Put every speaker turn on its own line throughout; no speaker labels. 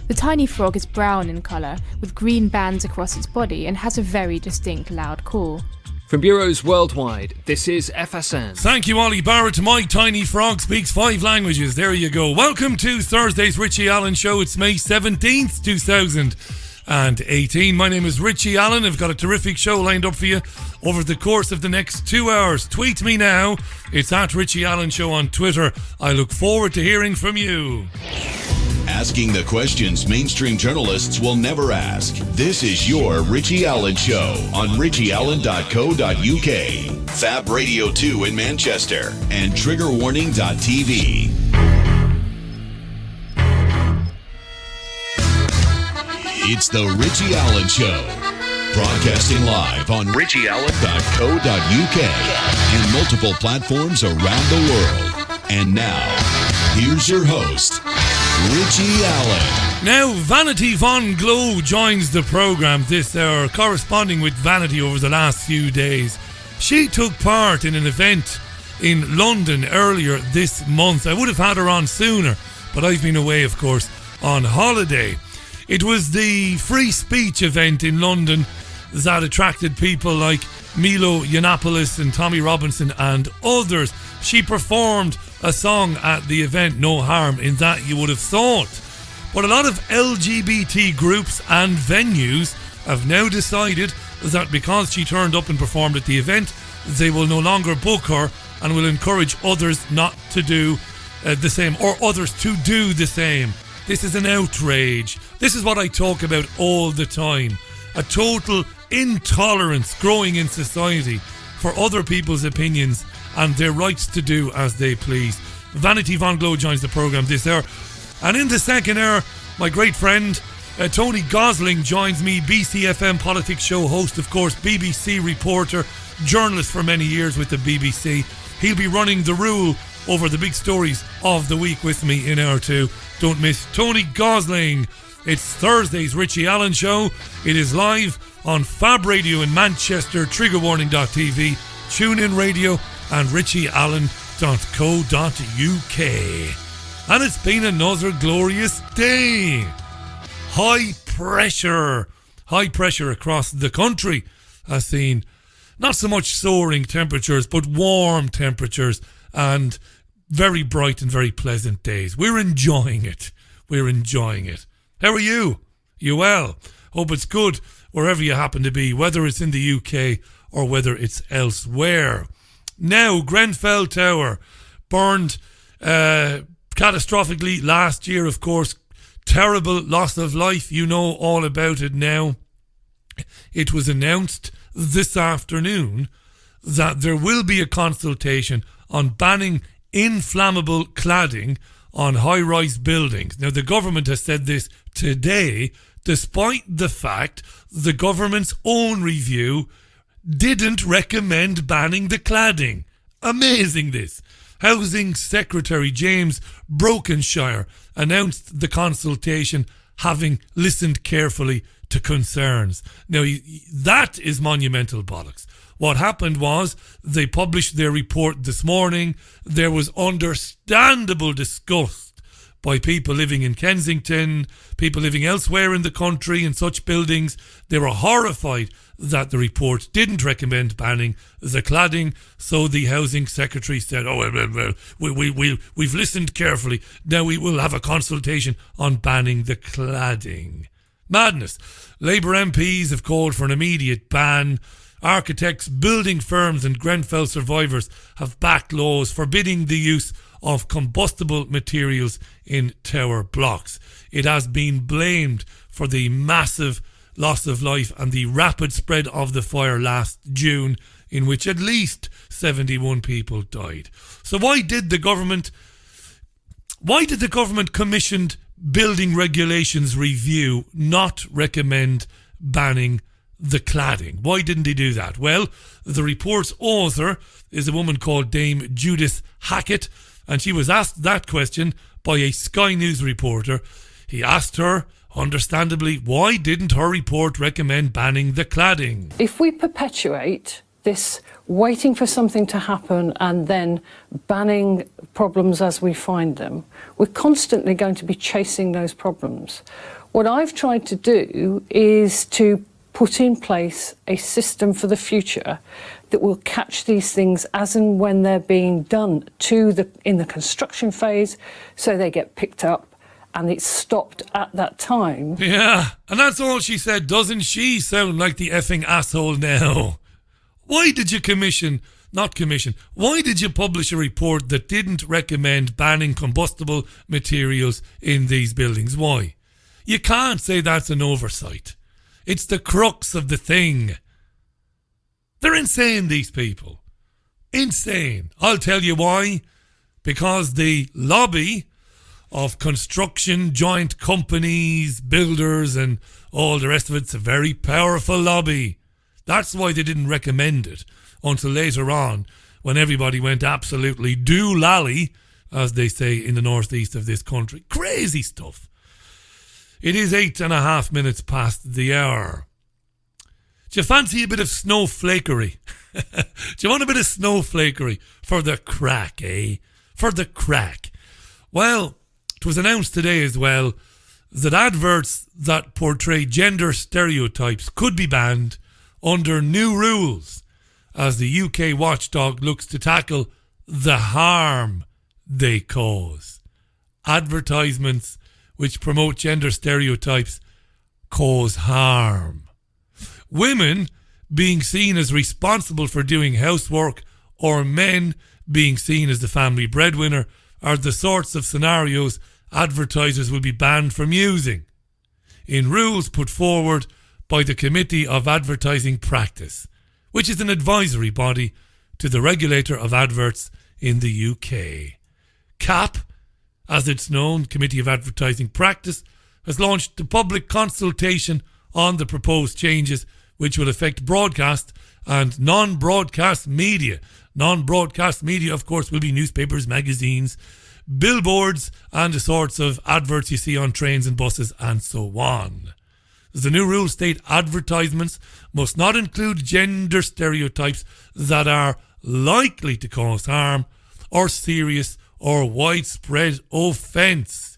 The tiny frog is brown in colour, with green bands across its body, and has a very distinct loud call.
From bureaus worldwide, this is FSN.
Thank you, Ollie Barrett. My tiny frog speaks 5 languages. There you go. Welcome to Thursday's Richie Allen Show. It's May 17th, 2018. My name is Richie Allen. I've got a terrific show lined up for you over the course of the next 2 hours. Tweet me now. It's at Richie Allen Show on Twitter. I look forward to hearing from you.
Asking the questions mainstream journalists will never ask. This is your Richie Allen Show on richieallen.co.uk, Fab Radio 2 in Manchester, and triggerwarning.tv. It's the Richie Allen Show, broadcasting live on richieallen.co.uk and multiple platforms around the world. And now, here's your host, Richie Allen.
Now, Vanity von Glow joins the programme this hour, corresponding with Vanity over the last few days. She took part in an event in London earlier this month. I would have had her on sooner, but I've been away, of course, on holiday. It was the free speech event in London that attracted people like Milo Yiannopoulos and Tommy Robinson and others. She performed a song at the event, no harm in that, you would have thought. But a lot of LGBT groups and venues have now decided that because she turned up and performed at the event, they will no longer book her and will encourage others not to do the same, or others to do the same. This is an outrage. This is what I talk about all the time. A total intolerance growing in society for other people's opinions and their rights to do as they please. Vanity von Glow joins the programme this hour. And in the second hour, my great friend Tony Gosling joins me, BCfm politics show host, of course, BBC reporter, journalist for many years with the BBC. He'll be running the rule over the big stories of the week with me in hour 2. Don't miss Tony Gosling. It's Thursday's Richie Allen Show. It is live on Fab Radio in Manchester, triggerwarning.tv, TuneIn Radio and richieallen.co.uk. And it's been another glorious day. High pressure across the country has seen not so much soaring temperatures, but warm temperatures and very bright and very pleasant days. We're enjoying it. How are you? You well? Hope it's good wherever you happen to be, whether it's in the UK or whether it's elsewhere. Now, Grenfell Tower burned catastrophically last year, of course. Terrible loss of life. You know all about it now. It was announced this afternoon that there will be a consultation on banning inflammable cladding on high-rise buildings. Now, the government has said this today, despite the fact the government's own review didn't recommend banning the cladding. Amazing, this. Housing Secretary James Brokenshire announced the consultation, having listened carefully to concerns. Now, that is monumental bollocks. What happened was they published their report this morning. There was understandable disgust by people living in Kensington, people living elsewhere in the country in such buildings. They were horrified that the report didn't recommend banning the cladding. So the Housing Secretary said, we've listened carefully. Now we will have a consultation on banning the cladding. Madness. Labour MPs have called for an immediate ban. Architects, building firms and Grenfell survivors have backed laws forbidding the use of combustible materials in tower blocks. It has been blamed for the massive loss of life and the rapid spread of the fire last June, in which at least 71 people died. So why did the government commissioned building regulations review not recommend banning the cladding? Why didn't they do that? Well, the report's author is a woman called Dame Judith Hackett, and she was asked that question by a Sky News reporter. He asked her, understandably, why didn't her report recommend banning the cladding?
If we perpetuate this waiting for something to happen and then banning problems as we find them. We're constantly going to be chasing those problems. What I've tried to do is to put in place a system for the future that will catch these things as and when they're being done in the construction phase, so they get picked up and it's stopped at that time.
Yeah, and that's all she said. Doesn't she sound like the effing asshole now? Why did you why did you publish a report that didn't recommend banning combustible materials in these buildings? Why? You can't say that's an oversight. It's the crux of the thing. They're insane, these people. Insane. I'll tell you why. Because the lobby of construction, joint companies, builders and all the rest of it's a very powerful lobby. That's why they didn't recommend it until later on, when everybody went absolutely doolally, as they say in the northeast of this country. Crazy stuff. It is 8.5 minutes past the hour. Do you fancy a bit of snowflakery? Do you want a bit of snowflakery for the crack, eh? For the crack. Well, it was announced today as well that adverts that portray gender stereotypes could be banned under new rules as the UK watchdog looks to tackle the harm they cause. Advertisements which promote gender stereotypes cause harm. Women being seen as responsible for doing housework or men being seen as the family breadwinner are the sorts of scenarios advertisers will be banned from using in rules put forward by the Committee of Advertising Practice, which is an advisory body to the regulator of adverts in the UK. CAP, as it's known, Committee of Advertising Practice, has launched a public consultation on the proposed changes which will affect broadcast and non-broadcast media. Non-broadcast media, of course, will be newspapers, magazines, billboards and the sorts of adverts you see on trains and buses and so on. The new rules state advertisements must not include gender stereotypes that are likely to cause harm or serious or widespread offence.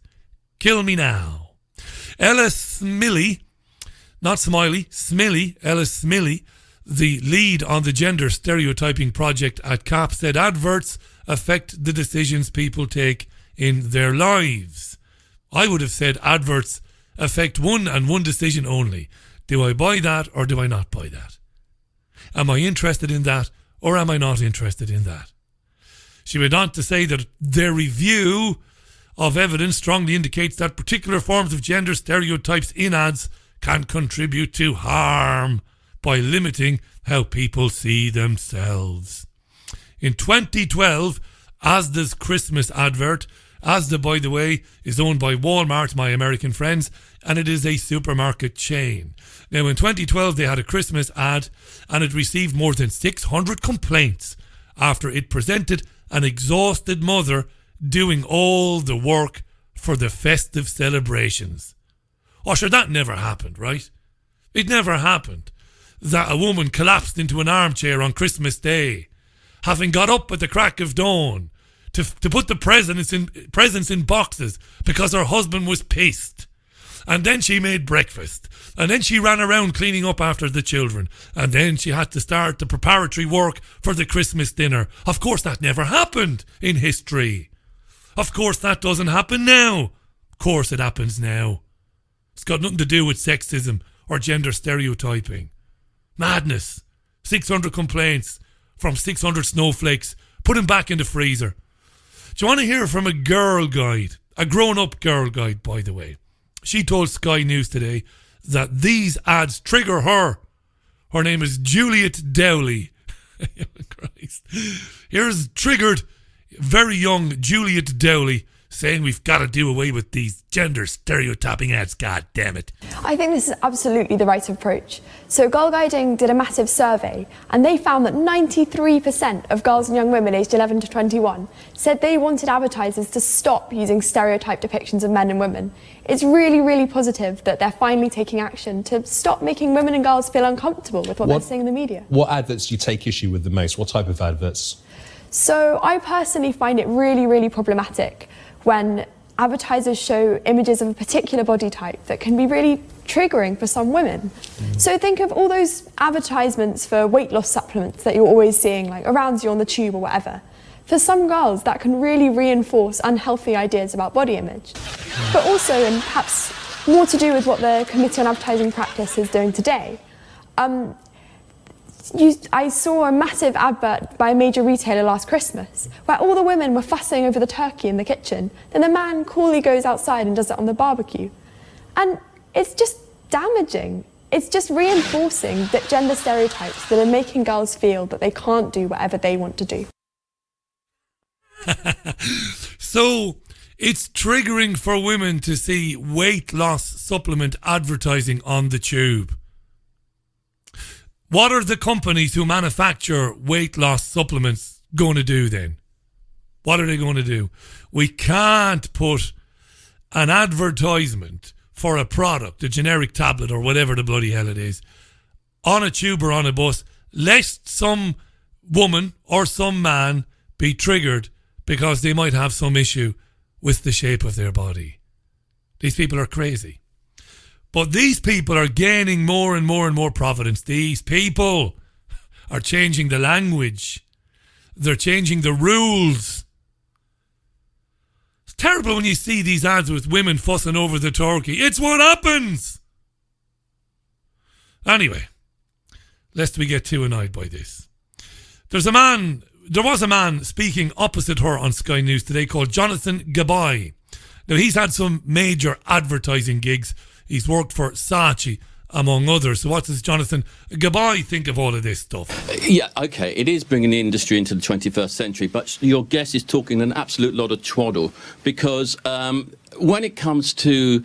Kill me now. Ella Smillie, not Smiley, Smillie, Ella Smillie, the lead on the gender stereotyping project at CAP, said adverts affect the decisions people take in their lives. I would have said adverts affect one and one decision only. Do I buy that or do I not buy that? Am I interested in that or am I not interested in that? She went on to say that their review of evidence strongly indicates that particular forms of gender stereotypes in ads can contribute to harm by limiting how people see themselves. In 2012, Asda's Christmas advert, Asda, by the way, is owned by Walmart, my American friends, and it is a supermarket chain. Now, in 2012, they had a Christmas ad, and it received more than 600 complaints after it presented an exhausted mother doing all the work for the festive celebrations. Oh, sure, that never happened, right? It never happened that a woman collapsed into an armchair on Christmas Day, having got up at the crack of dawn to put the presents in boxes because her husband was pissed. And then she made breakfast. And then she ran around cleaning up after the children. And then she had to start the preparatory work for the Christmas dinner. Of course, that never happened in history. Of course, that doesn't happen now. Of course, it happens now. It's got nothing to do with sexism or gender stereotyping. Madness. 600 complaints from 600 snowflakes. Put them back in the freezer. Do you want to hear from a girl guide? A grown-up girl guide, by the way. She told Sky News today that these ads trigger her. Her name is Juliet Dowley. Christ. Here's triggered, very young Juliet Dowley saying we've got to do away with these gender stereotyping ads. God damn it.
I think this is absolutely the right approach. So Girl Guiding did a massive survey and they found that 93% of girls and young women aged 11 to 21 said they wanted advertisers to stop using stereotype depictions of men and women. It's really, really positive that they're finally taking action to stop making women and girls feel uncomfortable with what they're seeing in the media.
What adverts do you take issue with the most? What type of adverts?
So I personally find it really, really problematic when advertisers show images of a particular body type that can be really triggering for some women. So think of all those advertisements for weight loss supplements that you're always seeing, like around you on the tube or whatever. For some girls, that can really reinforce unhealthy ideas about body image. But also, and perhaps more to do with what the Committee on Advertising Practice is doing today, I saw a massive advert by a major retailer last Christmas where all the women were fussing over the turkey in the kitchen. Then the man coolly goes outside and does it on the barbecue. And it's just damaging. It's just reinforcing that gender stereotypes that are making girls feel that they can't do whatever they want to do.
So it's triggering for women to see weight loss supplement advertising on the tube. What are the companies who manufacture weight loss supplements going to do then? What are they going to do? We can't put an advertisement for a product, a generic tablet or whatever the bloody hell it is, on a tube or on a bus, lest some woman or some man be triggered because they might have some issue with the shape of their body. These people are crazy. But these people are gaining more and more and more providence. These people are changing the language. They're changing the rules. It's terrible when you see these ads with women fussing over the turkey. It's what happens. Anyway, lest we get too annoyed by this. There was a man speaking opposite her on Sky News today called Jonathan Gabai. Now, he's had some major advertising gigs. He's worked for Saatchi, among others. So what does Jonathan Gabai think of all of this stuff?
Yeah, OK, it is bringing the industry into the 21st century, but your guest is talking an absolute lot of twaddle, because when it comes to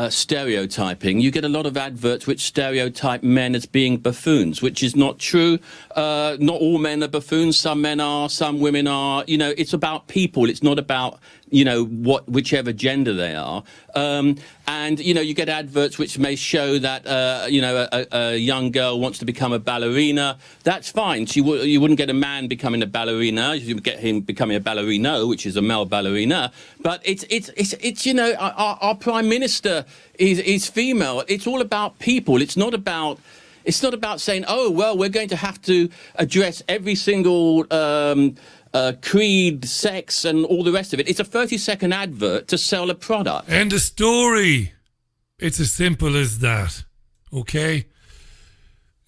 stereotyping, you get a lot of adverts which stereotype men as being buffoons, which is not true. Not all men are buffoons. Some men are, some women are. You know, it's about people. It's not about, you know, whichever gender they are. And, you know, you get adverts which may show that, you know, a young girl wants to become a ballerina. That's fine. You wouldn't get a man becoming a ballerina. You would get him becoming a ballerino, which is a male ballerina. But it's you know, our Prime Minister is female. It's all about people. It's not about saying, oh, well, we're going to have to address every single creed, sex, and all the rest of it. It's a 30-second advert to sell a product.
End of story. It's as simple as that. Okay?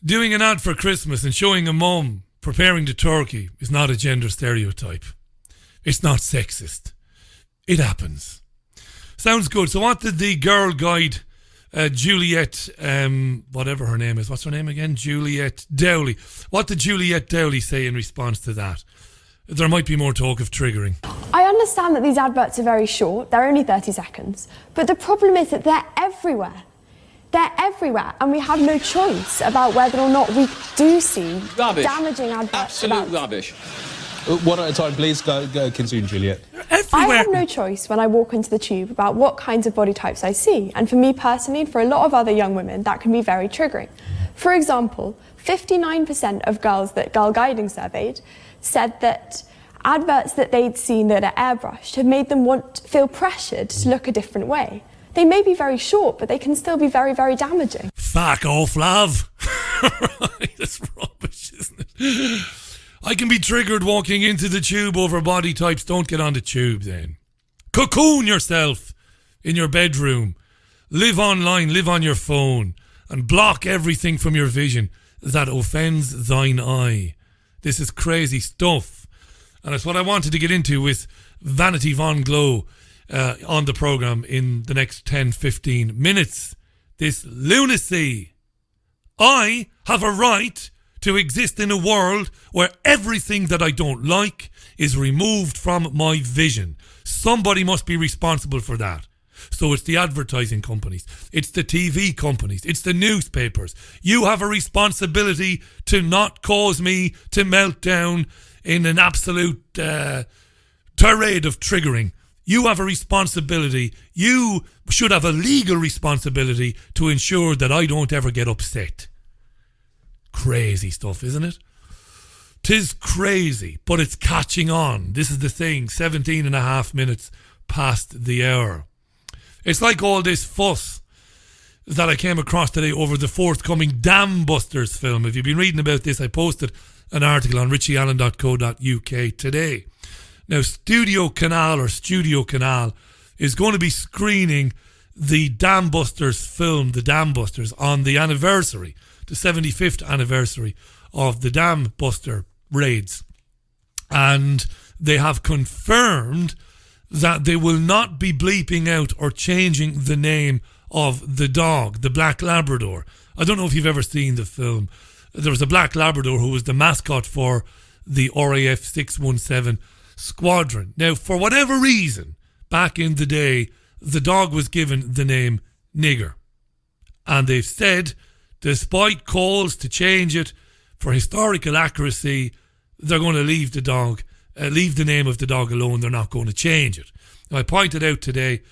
Doing an ad for Christmas and showing a mum preparing the turkey is not a gender stereotype. It's not sexist. It happens. Sounds good. So what did the girl guide Juliet, whatever her name is, what's her name again? Juliet Dowley. What did Juliet Dowley say in response to that? There might be more talk of triggering.
I understand that these adverts are very short, they're only 30 seconds, but the problem is that they're everywhere. They're everywhere, and we have no choice about whether or not we do see damaging adverts.
Absolute rubbish.
One at a time, please. Go continue, Juliet.
I have no choice when I walk into the tube about what kinds of body types I see, and for me personally, and for a lot of other young women, that can be very triggering. For example, 59% of girls that Girl Guiding surveyed said that adverts that they'd seen that are airbrushed have made them feel pressured to look a different way. They may be very short, but they can still be very, very damaging.
Fuck off, love. That's rubbish, isn't it? I can be triggered walking into the tube over body types. Don't get on the tube then. Cocoon yourself in your bedroom. Live online, live on your phone, and block everything from your vision that offends thine eye. This is crazy stuff. And it's what I wanted to get into with Vanity von Glow on the programme in the next 10-15 minutes. This lunacy. I have a right to exist in a world where everything that I don't like is removed from my vision. Somebody must be responsible for that. So it's the advertising companies, it's the TV companies, it's the newspapers. You have a responsibility to not cause me to melt down in an absolute tirade of triggering. You have a responsibility. You should have a legal responsibility to ensure that I don't ever get upset. Crazy stuff, isn't it? 'Tis crazy, but it's catching on. This is the thing, 17 and a half minutes past the hour. It's like all this fuss that I came across today over the forthcoming Dam Busters film. If you've been reading about this, I posted an article on richieallen.co.uk today. Now, Studio Canal is going to be screening the Dam Busters film, The Dam Busters, on the anniversary, the 75th anniversary of the Dam Buster raids. And they have confirmed that they will not be bleeping out or changing the name of the dog, the Black Labrador. I don't know if you've ever seen the film. There was a Black Labrador who was the mascot for the RAF 617 squadron. Now, for whatever reason, back in the day, the dog was given the name Nigger. And they've said, despite calls to change it for historical accuracy, they're going to leave the dog, leave the name of the dog alone. They're not going to change it. Now, I pointed out today,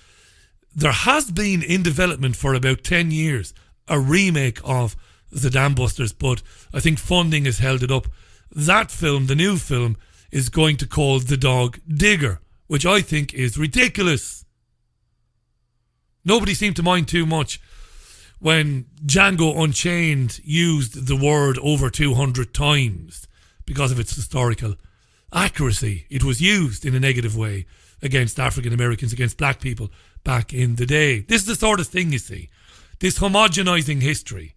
there has been in development for about 10 years a remake of The Dam Busters, but I think funding has held it up. That film, the new film, is going to call the dog Digger, which I think is ridiculous. Nobody seemed to mind too much when Django Unchained used the word over 200 times because of its historical accuracy. It was used in a negative way against African Americans, against black people back in the day. This is the sort of thing, you see. This homogenizing history,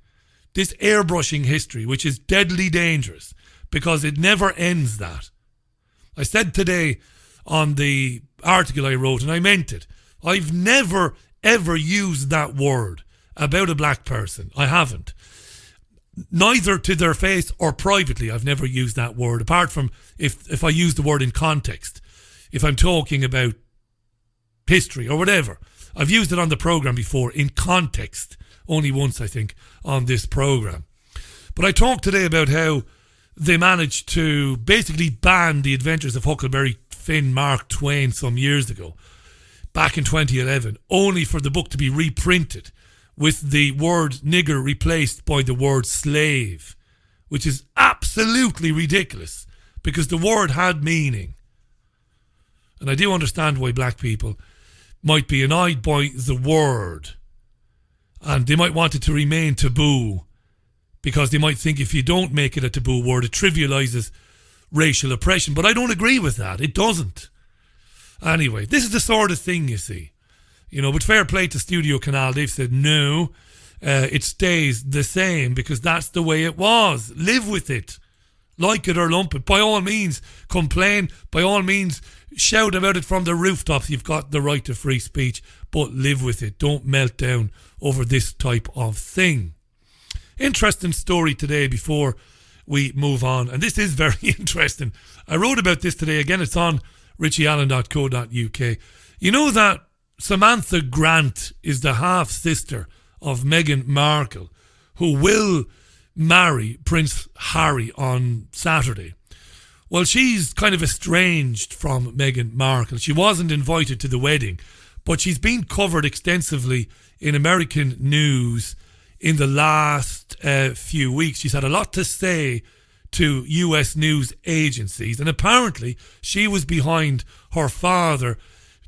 this airbrushing history, which is deadly dangerous because it never ends that. I said today on the article I wrote, and I meant it, I've never ever used that word about a black person. I haven't. Neither to their face or privately, I've never used that word, apart from if I use the word in context. If I'm talking about history or whatever. I've used it on the programme before in context. Only once, I think, on this programme. But I talked today about how they managed to basically ban The Adventures of Huckleberry Finn Mark Twain some years ago, back in 2011, only for the book to be reprinted with the word nigger replaced by the word slave, which is absolutely ridiculous because the word had meaning. And I do understand why black people might be annoyed by the word and they might want it to remain taboo because they might think if you don't make it a taboo word, it trivialises racial oppression. But I don't agree with that. It doesn't. Anyway, this is the sort of thing, you see. You know, but fair play to Studio Canal. They've said, no, it stays the same because that's the way it was. Live with it. Like it or lump it. By all means, complain. By all means, shout about it from the rooftops. You've got the right to free speech, but live with it. Don't melt down over this type of thing. Interesting story today before we move on. And this is very interesting. I wrote about this today. Again, it's on richieallen.co.uk. You know that Samantha Grant is the half-sister of Meghan Markle, who will marry Prince Harry on Saturday. Well, she's kind of estranged from Meghan Markle. She wasn't invited to the wedding, but she's been covered extensively in American news in the last few weeks. She's had a lot to say to US news agencies, and apparently she was behind her father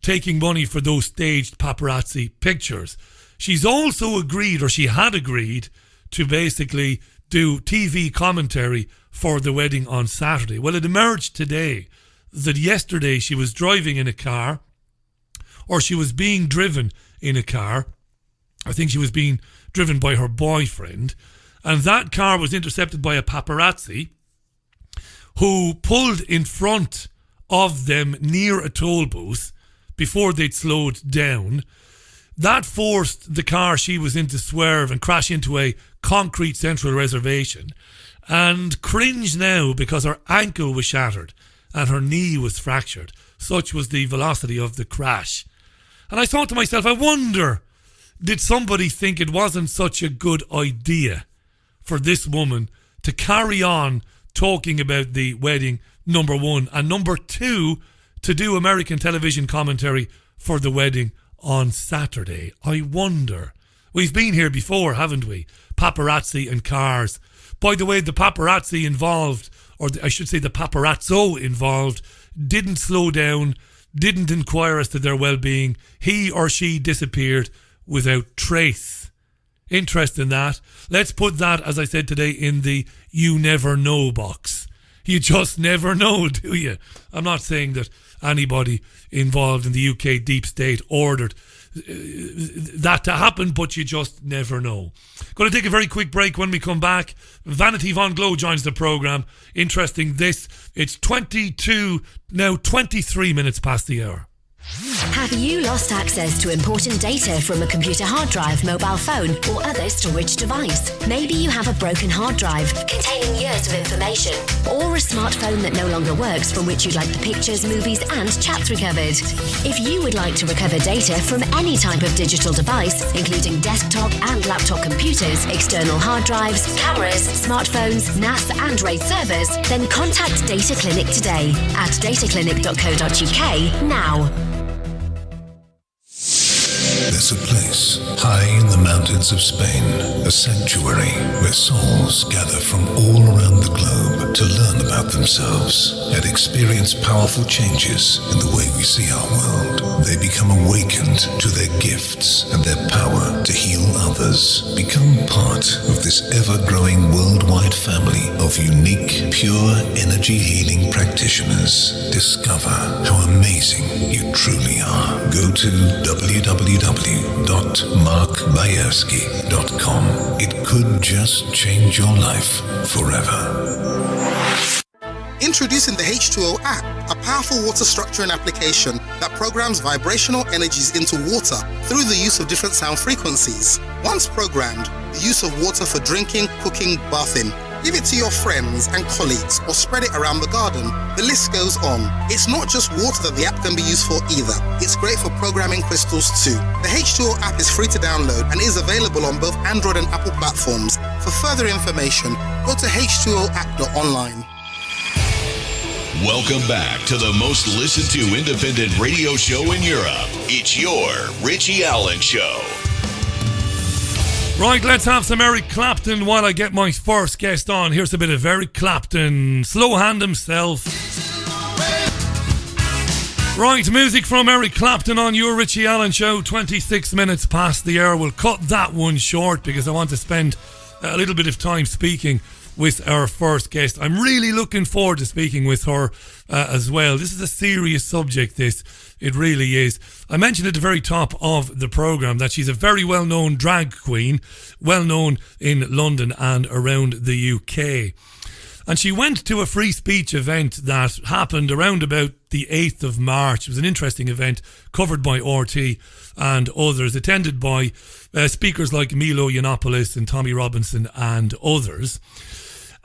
taking money for those staged paparazzi pictures. She's also agreed, or she had agreed, to basically do TV commentary for the wedding on Saturday. Well, it emerged today that yesterday she was driving in a car, or she was being driven in a car. I think she was being driven by her boyfriend, and that car was intercepted by a paparazzi who pulled in front of them near a toll booth before they'd slowed down. That forced the car she was in to swerve and crash into a concrete central reservation, and cringe now because her ankle was shattered and her knee was fractured Such was the velocity of the crash. And I thought to myself, I wonder, did somebody think it wasn't such a good idea for this woman to carry on talking about the wedding, number one, and number two, to do American television commentary for the wedding on Saturday? I wonder. We've been here before, haven't we? Paparazzi and cars. By the way, the paparazzi involved, or I should say the paparazzo involved, didn't slow down, didn't inquire as to their well-being. He or she disappeared without trace. Interest in that. Let's put that, as I said today, in the you never know box. You just never know, do you? I'm not saying that anybody involved in the UK deep state ordered that to happen, but you just never know. Going to take a very quick break. When we come back, Vanity von Glow joins the programme. Interesting this, it's 23 minutes past the hour.
Have you lost access to important data from a computer hard drive, mobile phone, or other storage device? Maybe you have a broken hard drive containing years of information, or a smartphone that no longer works from which you'd like the pictures, movies, and chats recovered. If you would like to recover data from any type of digital device, including desktop and laptop computers, external hard drives, cameras, smartphones, NAS, and RAID servers, then contact Data Clinic today at dataclinic.co.uk now.
There's a place high in the mountains of Spain, a sanctuary where souls gather from all around the globe to learn about themselves and experience powerful changes in the way we see our world. They become awakened to their gifts and their power to heal others. Become part of this ever-growing worldwide family of unique, pure energy healing practitioners. Discover how amazing you truly are. Go to www.markbayerski.com. It could just change your life forever.
Introducing the H2O app, a powerful water structuring application that programs vibrational energies into water through the use of different sound frequencies. Once programmed, the use of water for drinking, cooking, bathing. Give it to your friends and colleagues or spread it around the garden. The list goes on. It's not just water that the app can be used for either. It's great for programming crystals too. The H2O app is free to download and is available on both Android and Apple platforms. For further information, go to h2oapp.online.
Welcome back to the most listened to independent radio show in Europe. It's your Richie Allen Show.
Right, let's have some Eric Clapton while I get my first guest on. Here's a bit of Eric Clapton, slow hand himself. Right, music from Eric Clapton on your Richie Allen Show, 26 minutes past the hour. We'll cut that one short because I want to spend a little bit of time speaking with our first guest. I'm really looking forward to speaking with her as well. This is a serious subject, this. It really is. I mentioned at the very top of the programme that she's a very well-known drag queen, well-known in London and around the UK. And she went to a free speech event that happened around about the 8th of March. It was an interesting event covered by RT and others, attended by speakers like Milo Yiannopoulos and Tommy Robinson and others.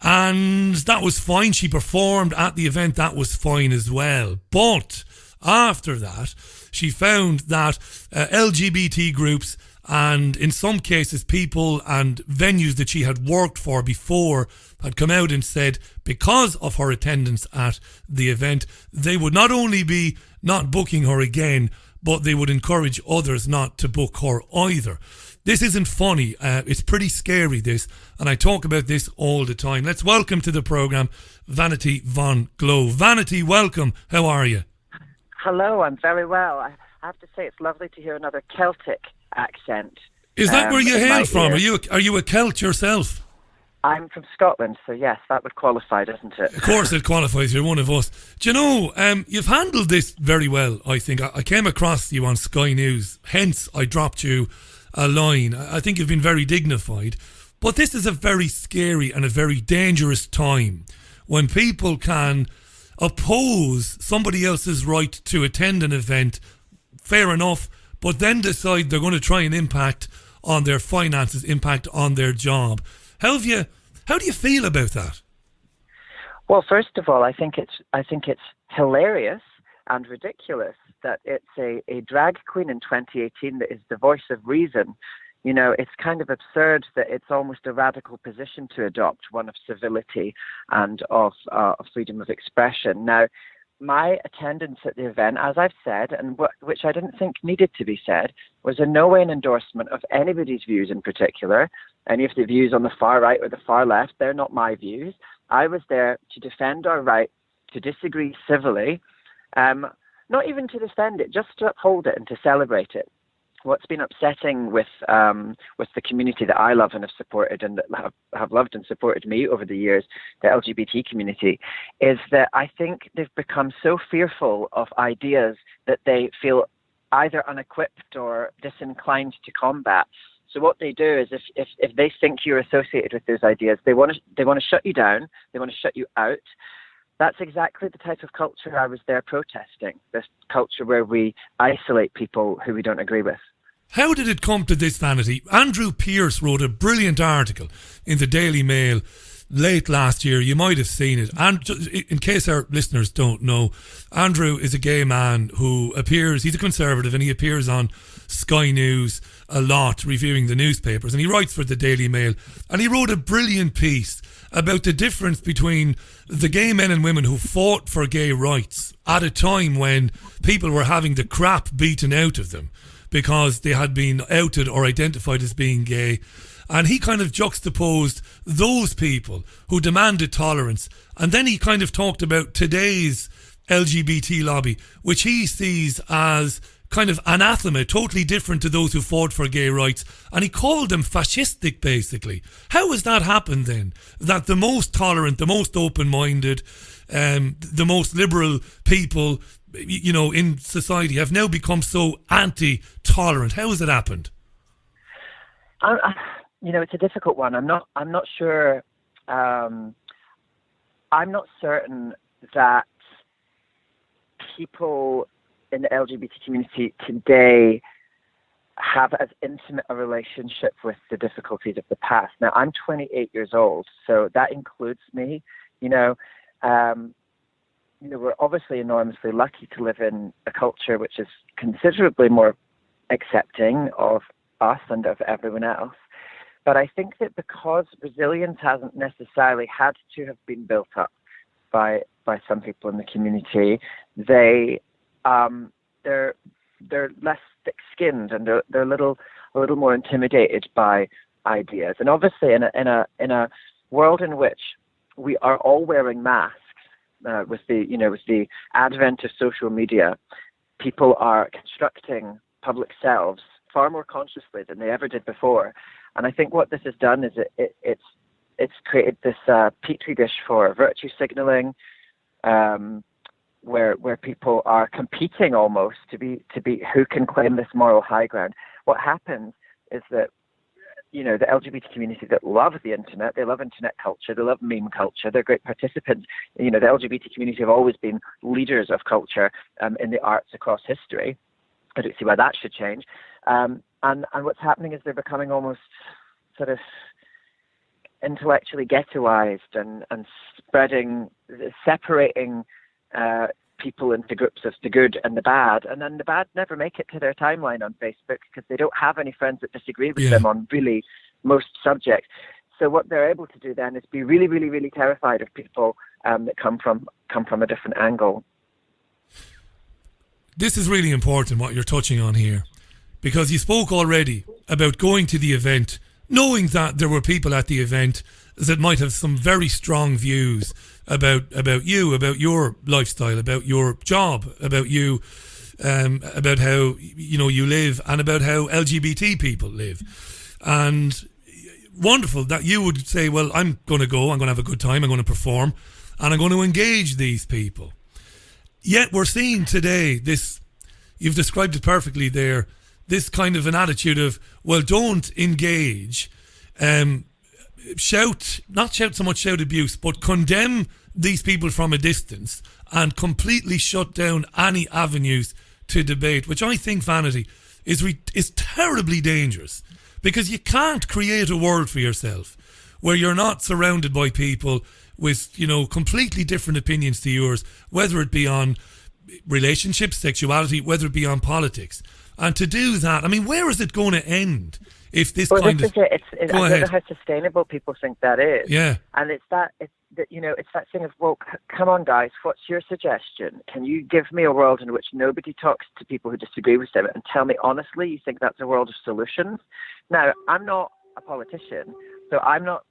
And that was fine. She performed at the event. That was fine as well. But after that, she found that LGBT groups and in some cases people and venues that she had worked for before had come out and said because of her attendance at the event, they would not only be not booking her again, but they would encourage others not to book her either. This isn't funny. It's pretty scary, this. And I talk about this all the time. Let's welcome to the programme Vanity von Glow. Vanity, welcome. How are you?
Hello, I'm very well. I have to say it's lovely to hear another Celtic accent.
Is that where you hail from? Are you a Celt yourself?
I'm from Scotland, so yes, that would qualify, doesn't it?
Of course it qualifies. You're one of us. Do you know, you've handled this very well, I think. I came across you on Sky News, hence I dropped you a line. I think you've been very dignified. But this is a very scary and a very dangerous time when people can oppose somebody else's right to attend an event, fair enough, but then decide they're going to try and impact on their finances, impact on their job. How do you feel about that?
Well, first of all, I think it's hilarious and ridiculous that it's a drag queen in 2018 that is the voice of reason. You know, it's kind of absurd that it's almost a radical position to adopt, one of civility and of freedom of expression. Now, my attendance at the event, as I've said, and which I didn't think needed to be said, was in no way an endorsement of anybody's views in particular. Any of the views on the far right or the far left, they're not my views. I was there to defend our right to disagree civilly, not even to defend it, just to uphold it and to celebrate it. What's been upsetting with the community that I love and have supported and that have loved and supported me over the years, the LGBT community, is that I think they've become so fearful of ideas that they feel either unequipped or disinclined to combat. So what they do is if they think you're associated with those ideas, they want to shut you down, they want to shut you out. That's exactly the type of culture I was there protesting, this culture where we isolate people who we don't agree with.
How did it come to this, Vanity? Andrew Pearce wrote a brilliant article in the Daily Mail late last year. You might have seen it. And in case our listeners don't know, Andrew is a gay man who appears, he's a conservative, and he appears on Sky News a lot, reviewing the newspapers, and he writes for the Daily Mail. And he wrote a brilliant piece about the difference between the gay men and women who fought for gay rights at a time when people were having the crap beaten out of them because they had been outed or identified as being gay. And he kind of juxtaposed those people who demanded tolerance. And then he kind of talked about today's LGBT lobby, which he sees as kind of anathema, totally different to those who fought for gay rights. And he called them fascistic, basically. How has that happened then? That the most tolerant, the most open-minded, the most liberal people, you know, in society have now become so anti-tolerant? How has it happened?
You know, it's a difficult one. I'm not sure. I'm not certain that people in the LGBT community today have as intimate a relationship with the difficulties of the past. Now, I'm 28 years old, so that includes me. You know, we're obviously enormously lucky to live in a culture which is considerably more accepting of us and of everyone else. But I think that because resilience hasn't necessarily had to have been built up by some people in the community, they're less thick-skinned and they're a little more intimidated by ideas. And obviously, in a world in which we are all wearing masks, with the advent of social media, people are constructing public selves far more consciously than they ever did before. And I think what this has done is it's created this petri dish for virtue signaling, where people are competing almost to be who can claim this moral high ground. What happens is that, you know, the LGBT community that love the internet, they love internet culture, they love meme culture, they're great participants. You know, the LGBT community have always been leaders of culture in the arts across history. I don't see why that should change. And what's happening is they're becoming almost sort of intellectually ghettoized and separating people into groups of the good and the bad, and then the bad never make it to their timeline on Facebook because they don't have any friends that disagree with them on really most subjects. So what they're able to do then is be really, really, really terrified of people that come from a different angle.
This is really important what you're touching on here, because you spoke already about going to the event, knowing that there were people at the event that might have some very strong views about you, about your lifestyle, about your job, about you, about how, you know, you live, and about how LGBT people live. And wonderful that you would say, well, I'm going to go, I'm going to have a good time, I'm going to perform, and I'm going to engage these people. Yet we're seeing today this, you've described it perfectly there, this kind of an attitude of, well, don't engage, not shout so much shout abuse, but condemn these people from a distance and completely shut down any avenues to debate, which I think, Vanity, is terribly dangerous, because you can't create a world for yourself where you're not surrounded by people with, you know, completely different opinions to yours, whether it be on relationships, sexuality, whether it be on politics. And to do that, I mean, where is it going to end if this
well,
kind
this
of...
is it. I don't know how sustainable people think that is.
Yeah.
And it's that thing of, well, come on, guys, what's your suggestion? Can you give me a world in which nobody talks to people who disagree with them and tell me honestly you think that's a world of solutions? Now, I'm not a politician, so I'm not...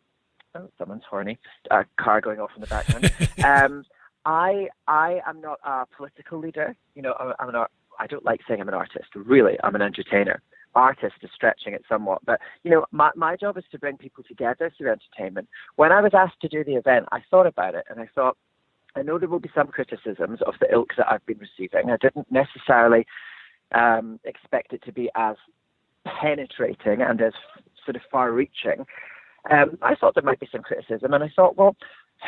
Oh, someone's horny. A car going off in the background. I am not a political leader. You know, I don't like saying I'm an artist. Really, I'm an entertainer. Artist is stretching it somewhat. But, you know, my job is to bring people together through entertainment. When I was asked to do the event, I thought about it and I thought, I know there will be some criticisms of the ilk that I've been receiving. I didn't necessarily expect it to be as penetrating and as sort of far-reaching. I thought there might be some criticism, and I thought, well,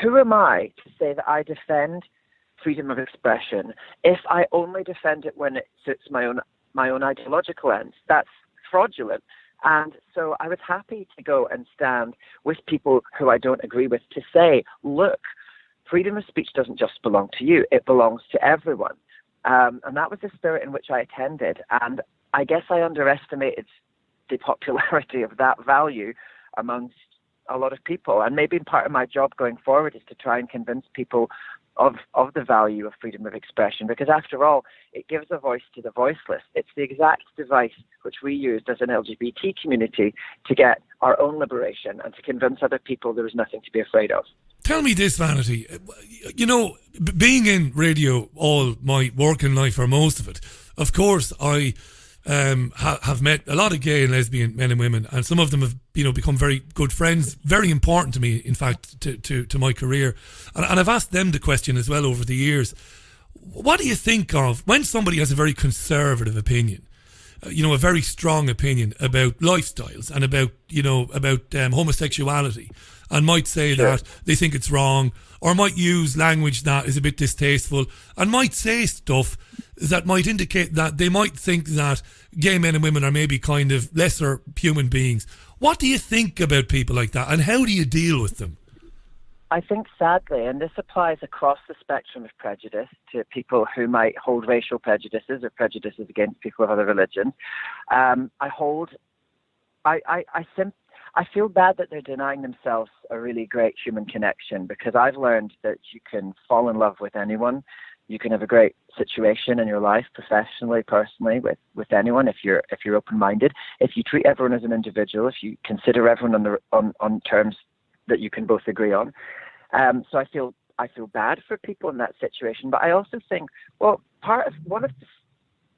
who am I to say that I defend freedom of expression if I only defend it when it suits my own ideological ends? That's fraudulent. And so I was happy to go and stand with people who I don't agree with to say, look, freedom of speech doesn't just belong to you, it belongs to everyone. And that was the spirit in which I attended. And I guess I underestimated the popularity of that value amongst a lot of people. And maybe part of my job going forward is to try and convince people of the value of freedom of expression, because after all, it gives a voice to the voiceless. It's the exact device which we used as an LGBT community to get our own liberation and to convince other people there was nothing to be afraid of.
Tell me this, Vanity. You know, being in radio all my working life, or most of it, of course, I have met a lot of gay and lesbian men and women, and some of them have, you know, become very good friends, very important to me, in fact, to my career. And I've asked them the question as well over the years. What do you think of when somebody has a very conservative opinion, you know, a very strong opinion about lifestyles and about homosexuality, and might say that they think it's wrong, or might use language that is a bit distasteful, and might say stuff that might indicate that they might think that gay men and women are maybe kind of lesser human beings. What do you think about people like that, and how do you deal with them?
I think, sadly, and this applies across the spectrum of prejudice to people who might hold racial prejudices or prejudices against people of other religions. I feel bad that they're denying themselves a really great human connection, because I've learned that you can fall in love with anyone. You can have a great situation in your life, professionally, personally, with anyone if you're open-minded. If you treat everyone as an individual, if you consider everyone on terms that you can both agree on. So I feel bad for people in that situation. But I also think, well, one of the,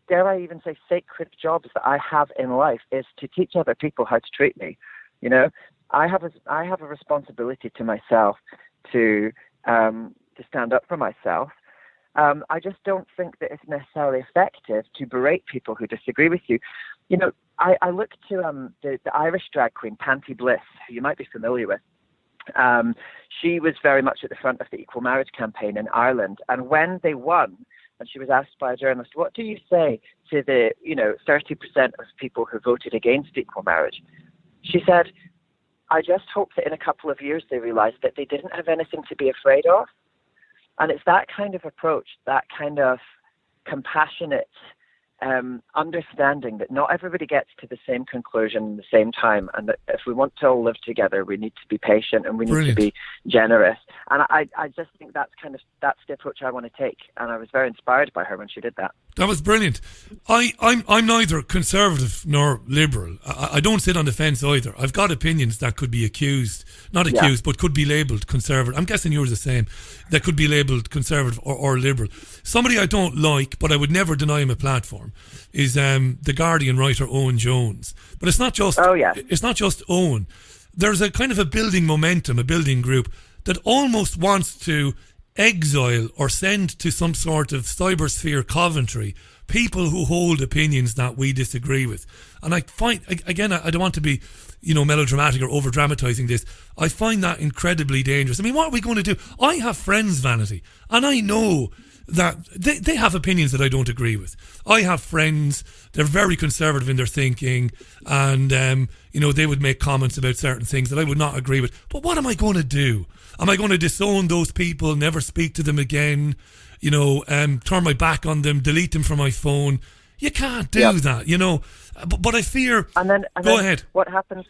dare I even say, sacred jobs that I have in life is to teach other people how to treat me. You know, I have a responsibility to myself to stand up for myself. I just don't think that it's necessarily effective to berate people who disagree with you. You know, I look to the Irish drag queen, Panty Bliss, who you might be familiar with. She was very much at the front of the equal marriage campaign in Ireland. And when they won, and she was asked by a journalist, what do you say to the, 30% of people who voted against equal marriage? She said, I just hope that in a couple of years they realised that they didn't have anything to be afraid of. And it's that kind of approach, that kind of compassionate understanding that not everybody gets to the same conclusion at the same time, and that if we want to all live together, we need to be patient and we need to be generous. And I just think that's the approach I want to take. And I was very inspired by her when she did that.
That was brilliant. I'm neither conservative nor liberal. I don't sit on the fence either. I've got opinions that could be but could be labelled conservative. I'm guessing yours the same. That could be labelled conservative or liberal. Somebody I don't like, but I would never deny him a platform, is the Guardian writer Owen Jones. But it's not just it's not just Owen. There's a kind of a building momentum, a building group that almost wants to exile or send to some sort of cybersphere Coventry people who hold opinions that we disagree with. And I find, again, I don't want to be, melodramatic or over dramatizing this. I find that incredibly dangerous. I mean, what are we going to do? I have friends, Vanity, and I know that they have opinions that I don't agree with. I have friends, they're very conservative in their thinking, and they would make comments about certain things that I would not agree with. But what am I going to do? Am I going to disown those people, never speak to them again, turn my back on them, delete them from my phone? You can't do that, But I fear.
And then
go ahead.
What happens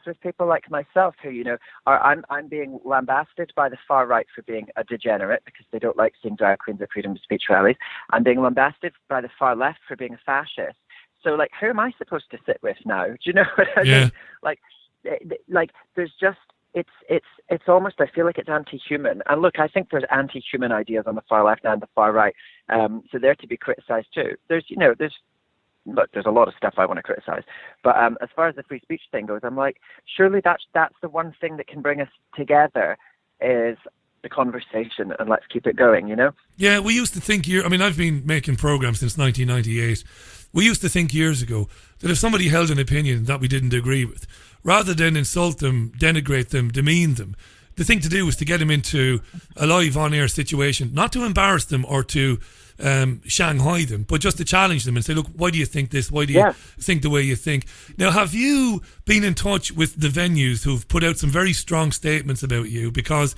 with people like myself who, I'm being lambasted by the far right for being a degenerate because they don't like seeing drag queens at freedom of speech rallies. I'm being lambasted by the far left for being a fascist. So, who am I supposed to sit with now? Do you know what I mean? Like, there's just, it's almost, I feel like it's anti-human. And look, I think there's anti-human ideas on the far left and the far right. So they're to be criticised too. There's a lot of stuff I want to criticize, but as far as the free speech thing goes, I'm like, surely that's the one thing that can bring us together is the conversation, and let's keep it going,
Yeah, we used to think I've been making programs since 1998. We used to think years ago that if somebody held an opinion that we didn't agree with, rather than insult them, denigrate them, demean them, the thing to do was to get them into a live on-air situation, not to embarrass them or to Shanghai them, but just to challenge them and say, look, why do you think this? Why do you think the way you think? Now, have you been in touch with the venues who've put out some very strong statements about you? Because,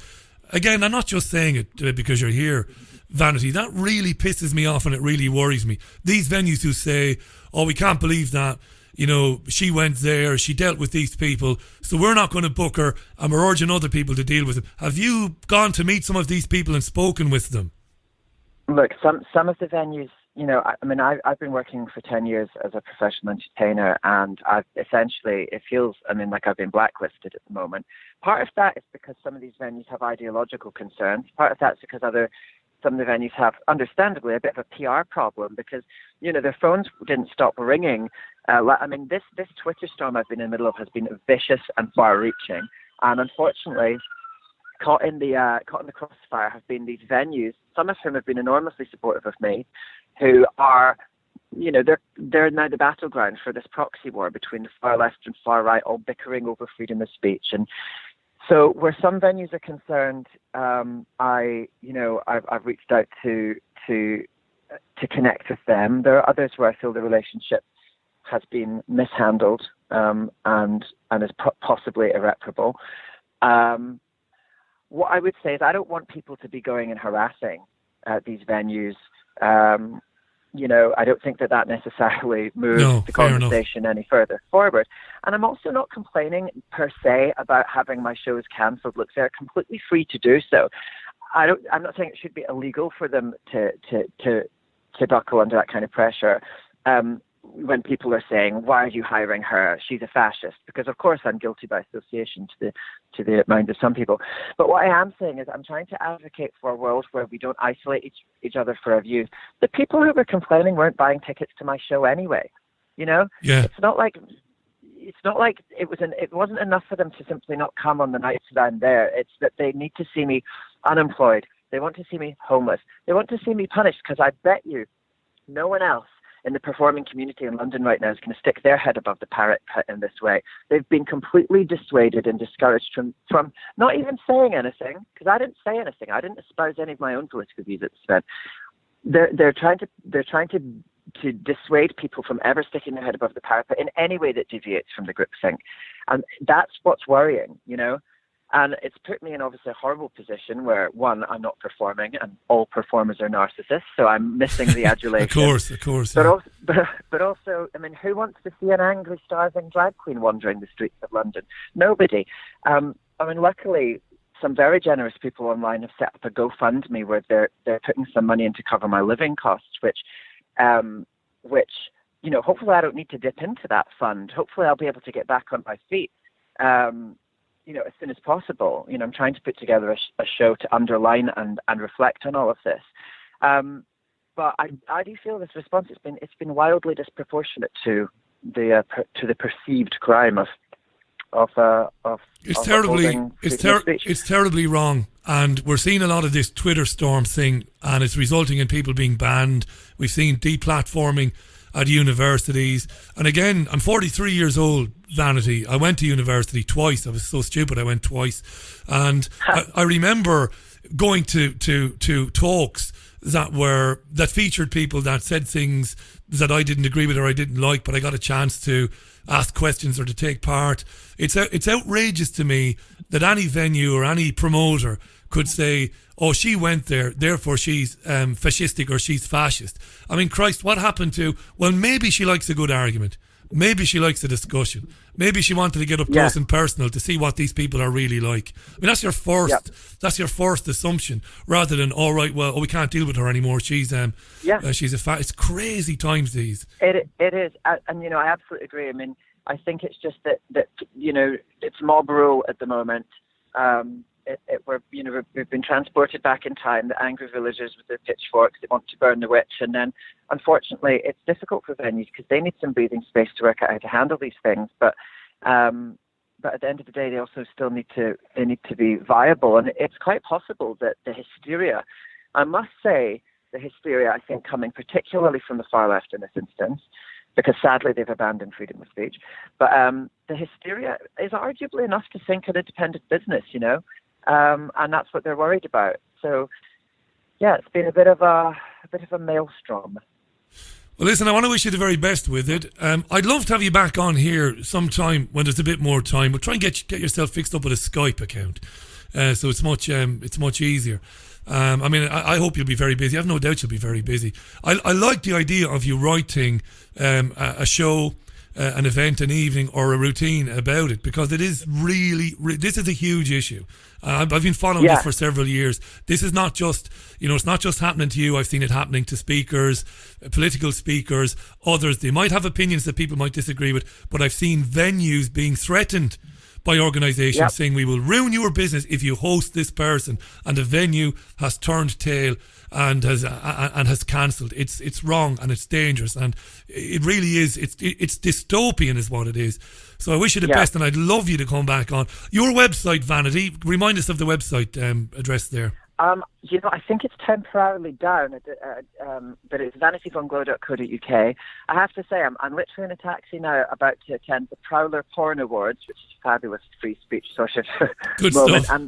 again, I'm not just saying it because you're here, Vanity. That really pisses me off and it really worries me. These venues who say, oh, we can't believe that, she went there, she dealt with these people, so we're not going to book her and we're urging other people to deal with them. Have you gone to meet some of these people and spoken with them?
Look, some of the venues, I've been working for 10 years as a professional entertainer, and I've essentially, it feels, like I've been blacklisted at the moment. Part of that is because some of these venues have ideological concerns. Part of that is because some of the venues have, understandably, a bit of a PR problem because, their phones didn't stop ringing. This Twitter storm I've been in the middle of has been vicious and far-reaching, and unfortunately, caught in the crossfire have been these venues, some of whom have been enormously supportive of me, who are, they're now the battleground for this proxy war between the far left and far right, all bickering over freedom of speech. And so where some venues are concerned, I've reached out to connect with them. There are others where I feel the relationship has been mishandled and is possibly irreparable. What I would say is I don't want people to be going and harassing these venues. I don't think that necessarily moves the conversation any further forward. And I'm also not complaining per se about having my shows cancelled. Look, they're completely free to do so. I'm not saying it should be illegal for them to buckle under that kind of pressure. When people are saying, why are you hiring her? She's a fascist. Because, of course, I'm guilty by association to the mind of some people. But what I am saying is I'm trying to advocate for a world where we don't isolate each other for our views. The people who were complaining weren't buying tickets to my show anyway. Yeah. It's not like it wasn't enough for them to simply not come on the nights that I'm there. It's that they need to see me unemployed. They want to see me homeless. They want to see me punished, because I bet you no one else in the performing community in London right now is going to stick their head above the parapet in this way. They've been completely dissuaded and discouraged from not even saying anything, because I didn't say anything. I didn't espouse any of my own political views at this event. They're trying to dissuade people from ever sticking their head above the parapet in any way that deviates from the groupthink. And that's what's worrying, And it's put me in obviously a horrible position where, one, I'm not performing and all performers are narcissists, so I'm missing the adulation.
Of course.
But also, who wants to see an angry, starving drag queen wandering the streets of London? Nobody. Luckily, some very generous people online have set up a GoFundMe where they're putting some money in to cover my living costs, which hopefully I don't need to dip into that fund. Hopefully I'll be able to get back on my feet. As soon as possible. I'm trying to put together a show to underline and reflect on all of this. But I do feel this response it's been wildly disproportionate to the perceived crime of
it's terribly wrong, and we're seeing a lot of this Twitter storm thing, and it's resulting in people being banned. We've seen deplatforming at universities, and again, I'm 43 years old, Vanity. I went to university twice. I was so stupid I went twice, and I remember going to talks that featured people that said things that I didn't agree with or I didn't like, but I got a chance to ask questions or to take part. It's outrageous to me that any venue or any promoter could say, oh, she went there, therefore she's fascistic or she's fascist. I mean, Christ, what happened to, well, maybe she likes a good argument. Maybe she likes a discussion. Maybe she wanted to get up close and personal to see what these people are really like. I mean, that's your first assumption, rather than, all right, well, we can't deal with her anymore. She's it's crazy times these.
It is, and you know, I absolutely agree. I mean, I think it's just that you know, it's mob rule at the moment. We've been transported back in time. The angry villagers with their pitchforks, they want to burn the witch, and then unfortunately it's difficult for venues because they need some breathing space to work out how to handle these things. But at the end of the day, they also still need to be viable, and it's quite possible that the hysteria, I must say, the hysteria I think coming particularly from the far left in this instance, because sadly they've abandoned freedom of speech, but the hysteria is arguably enough to sink an independent business, you know. And that's what they're worried about. So, yeah, it's been a bit of a maelstrom.
Well, listen, I want to wish you the very best with it. I'd love to have you back on here sometime when there's a bit more time. But try and get yourself fixed up with a Skype account, so it's much easier. I mean, I hope you'll be very busy. I have no doubt you'll be very busy. I like the idea of you writing a show, an event, an evening, or a routine about it, because it is really this is a huge issue. I've been following this for several years. This is not just, you know, it's not just happening to you. I've seen it happening to speakers, political speakers, others. They might have opinions that people might disagree with, but I've seen venues being threatened by organisations saying, we will ruin your business if you host this person, and the venue has turned tail and has cancelled. It's wrong and it's dangerous, and it really is. It's dystopian is what it is. So I wish you the best, and I'd love you to come back on your website, Vanity. Remind us of the website address there.
You know, I think it's temporarily down, but it's vanityvonglow.co.uk. I have to say, I'm literally in a taxi now, about to attend the Prowler Porn Awards, which is a fabulous free speech sort of
good
moment.
Stuff.
And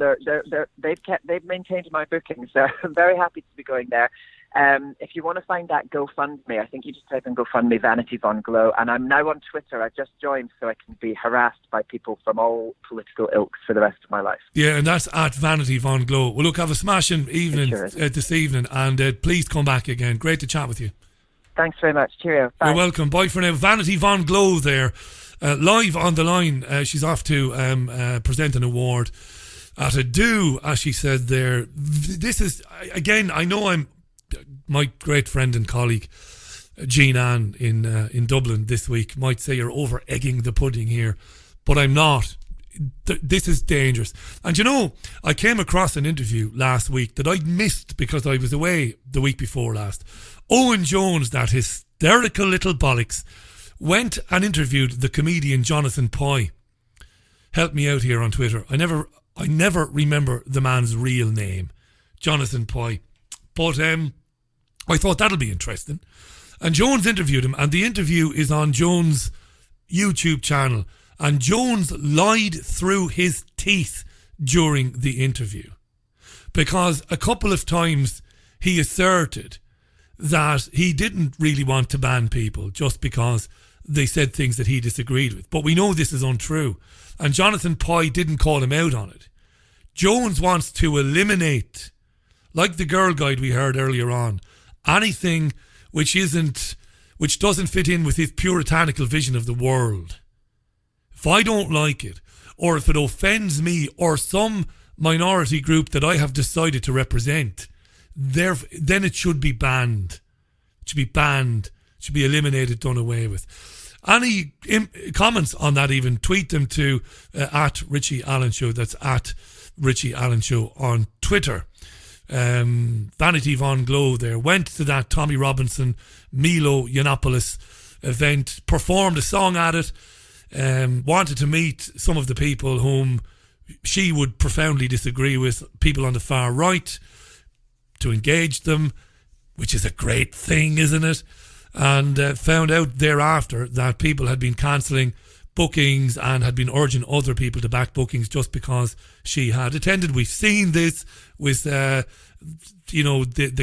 they've maintained my booking, so I'm very happy to be going there. If you want to find that GoFundMe, I think you just type in GoFundMe Vanity von Glow, and I'm now on Twitter. I just joined so I can be harassed by people from all political ilks for the rest of my life.
Yeah, and that's at Vanity von Glow. Well, look, have a smashing evening this evening, and please come back again. Great to chat with you.
Thanks very much. Cheerio. Bye.
You're welcome. Bye for now. Vanity von Glow there, live on the line. She's off to present an award at a do, as she said there. This is, again, I know my great friend and colleague Jean Ann in Dublin this week might say you're over egging the pudding here, but I'm not. This is dangerous. And you know, I came across an interview last week that I missed because I was away the week before last. Owen Jones, that hysterical little bollocks, went and interviewed the comedian Jonathan Pye. Help me out here on Twitter. I never remember the man's real name, Jonathan Pye. But I thought that'll be interesting. And Jones interviewed him, and the interview is on Jones' YouTube channel. And Jones lied through his teeth during the interview, because a couple of times he asserted that he didn't really want to ban people just because they said things that he disagreed with. But we know this is untrue. And Jonathan Pye didn't call him out on it. Jones wants to eliminate, like the Girl Guide we heard earlier on, anything which doesn't fit in with his puritanical vision of the world. If I don't like it, or if it offends me or some minority group that I have decided to represent, then it should be banned. It should be banned. It should be eliminated, done away with. Any comments on that, even tweet them to at Richie Allen Show. That's at Richie Allen Show on Twitter. Vanity von Glow there went to that Tommy Robinson Milo Yiannopoulos event, performed a song at it, wanted to meet some of the people whom she would profoundly disagree with, people on the far right, to engage them, which is a great thing, isn't it? And found out thereafter that people had been cancelling bookings and had been urging other people to back bookings just because she had attended. We've seen this with the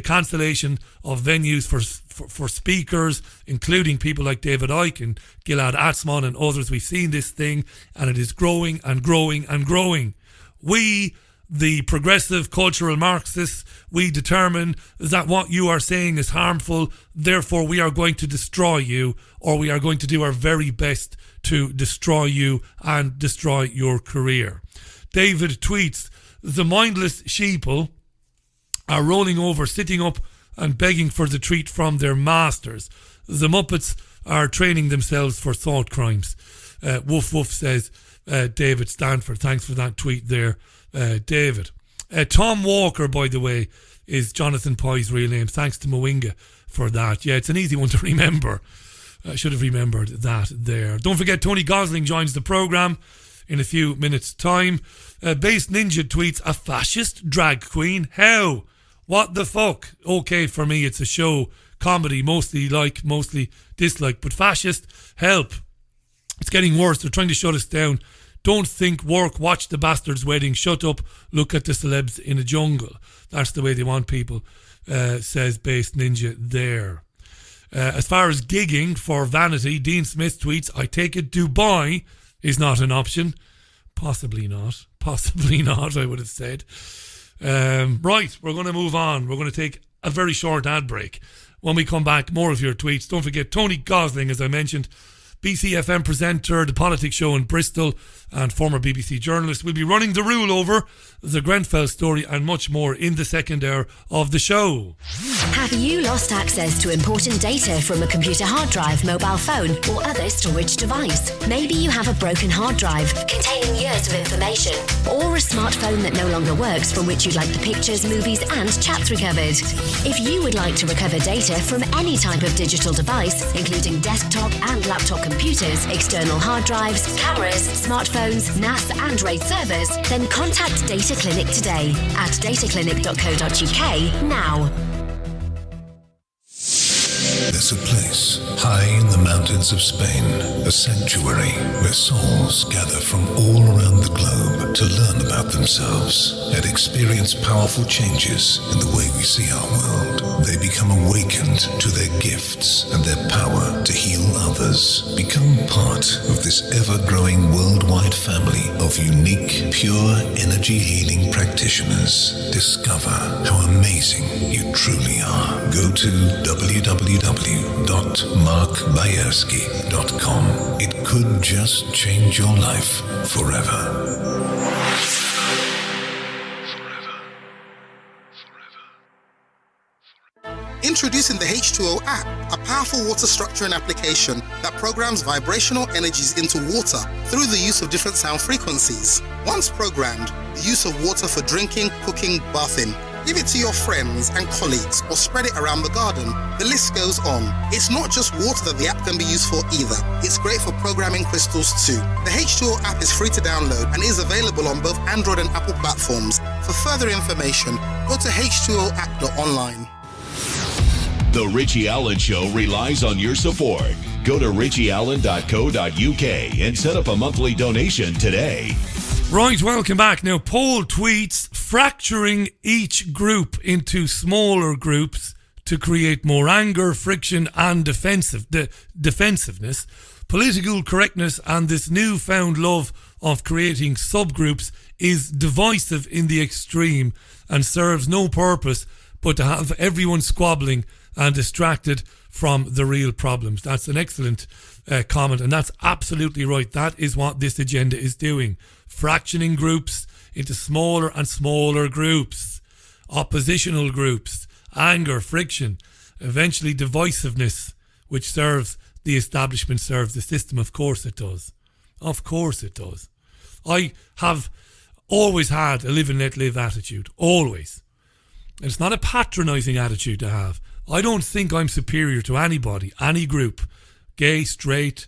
cancellation of venues for speakers, including people like David Icke and Gilad Atzmon and others. We've seen this thing, and it is growing and growing and growing. We, the progressive cultural Marxists, we determine that what you are saying is harmful, therefore we are going to destroy you, or we are going to do our very best to destroy you and destroy your career. David tweets, the mindless sheeple are rolling over, sitting up and begging for the treat from their masters. The Muppets are training themselves for thought crimes. Woof woof, says David Stanford. Thanks for that tweet there, David. Tom Walker, by the way, is Jonathan Pye's real name. Thanks to Mwinga for that. Yeah, it's an easy one to remember. I should have remembered that there. Don't forget, Tony Gosling joins the programme in a few minutes' time. Base Ninja tweets, a fascist drag queen? How? What the fuck? Okay, for me, it's a show. Comedy, mostly like, mostly dislike. But fascist? Help. It's getting worse. They're trying to shut us down. Don't think, work, watch the bastard's wedding, shut up, look at the celebs in a jungle. That's the way they want people, says Base Ninja there. As far as gigging for Vanity, Dean Smith tweets, I take it Dubai is not an option. Possibly not. Possibly not, I would have said. Right, we're going to move on. We're going to take a very short ad break. When we come back, more of your tweets. Don't forget, Tony Gosling, as I mentioned, BCfm presenter, The Politics Show in Bristol, and former BBC journalist, will be running the rule over the Grenfell story and much more in the second hour of the show.
Have you lost access to important data from a computer hard drive, mobile phone, or other storage device? Maybe you have a broken hard drive containing years of information, or a smartphone that no longer works from which you'd like the pictures, movies, and chats recovered. If you would like to recover data from any type of digital device, including desktop and laptop computers, external hard drives, cameras, smartphones, NAS and RAID servers, then contact Data Clinic today at dataclinic.co.uk now.
There's a place high in the mountains of Spain, a sanctuary where souls gather from all around the globe to learn about themselves and experience powerful changes in the way we see our world. They become awakened to their gifts and their power to heal others. Become part of this ever-growing worldwide family of unique, pure energy healing practitioners. Discover how amazing you truly are. Go to www.markbayerski.com. It could just change your life forever.
Introducing the H2O app, a powerful water structuring application that programs vibrational energies into water through the use of different sound frequencies. Once programmed, the use of water for drinking, cooking, bathing. Give it to your friends and colleagues or spread it around the garden. The list goes on. It's not just water that the app can be used for either. It's great for programming crystals too. The H2O app is free to download and is available on both Android and Apple platforms. For further information, go to h2oapp.online.
The Richie Allen Show relies on your support. Go to richieallen.co.uk and set up a monthly donation today.
Right, welcome back. Now, Paul tweets, fracturing each group into smaller groups to create more anger, friction and defensiveness. Political correctness and this newfound love of creating subgroups is divisive in the extreme and serves no purpose but to have everyone squabbling and distracted from the real problems. That's an excellent comment, and that's absolutely right. That is what this agenda is doing. Fractioning groups into smaller and smaller groups, oppositional groups, anger, friction, eventually divisiveness, which serves the establishment, serves the system. Of course it does. Of course it does. I have always had a live and let live attitude. Always. And it's not a patronising attitude to have. I don't think I'm superior to anybody, any group, gay, straight,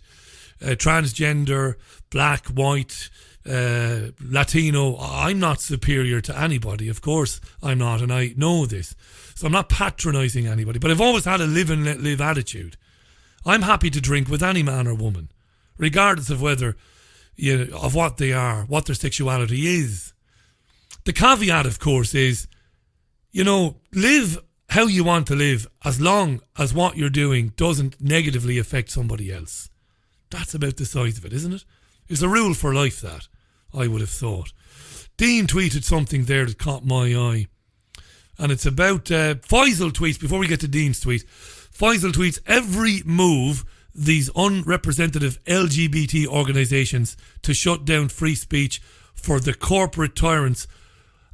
transgender, black, white, Latino. I'm not superior to anybody. Of course I'm not, and I know this. So I'm not patronising anybody, but I've always had a live and let live attitude. I'm happy to drink with any man or woman, regardless of whether, of what they are, what their sexuality is. The caveat, of course, is, live how you want to live as long as what you're doing doesn't negatively affect somebody else. That's about the size of it, isn't it? It's a rule for life, that, I would have thought. Dean tweeted something there that caught my eye. And it's about Faisal tweets, before we get to Dean's tweet. Faisal tweets, every move these unrepresentative LGBT organisations to shut down free speech for the corporate tyrants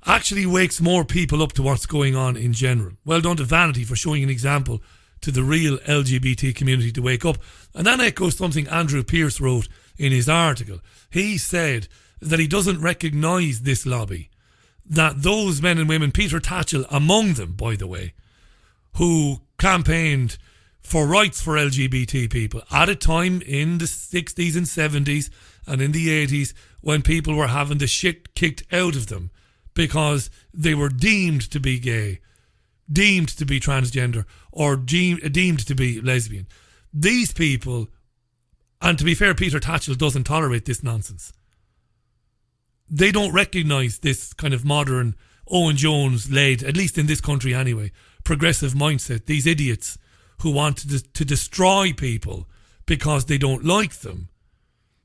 actually wakes more people up to what's going on in general. Well done to Vanity for showing an example to the real LGBT community to wake up. And that echoes something Andrew Pearce wrote in his article. He said that he doesn't recognise this lobby, that those men and women, Peter Tatchell among them, by the way, who campaigned for rights for LGBT people at a time in the 60s and 70s and in the 80s when people were having the shit kicked out of them because they were deemed to be gay, deemed to be transgender, or deemed to be lesbian. These people, and to be fair, Peter Tatchell doesn't tolerate this nonsense. They don't recognise this kind of modern Owen Jones-led, at least in this country anyway, progressive mindset. These idiots who want to destroy people because they don't like them.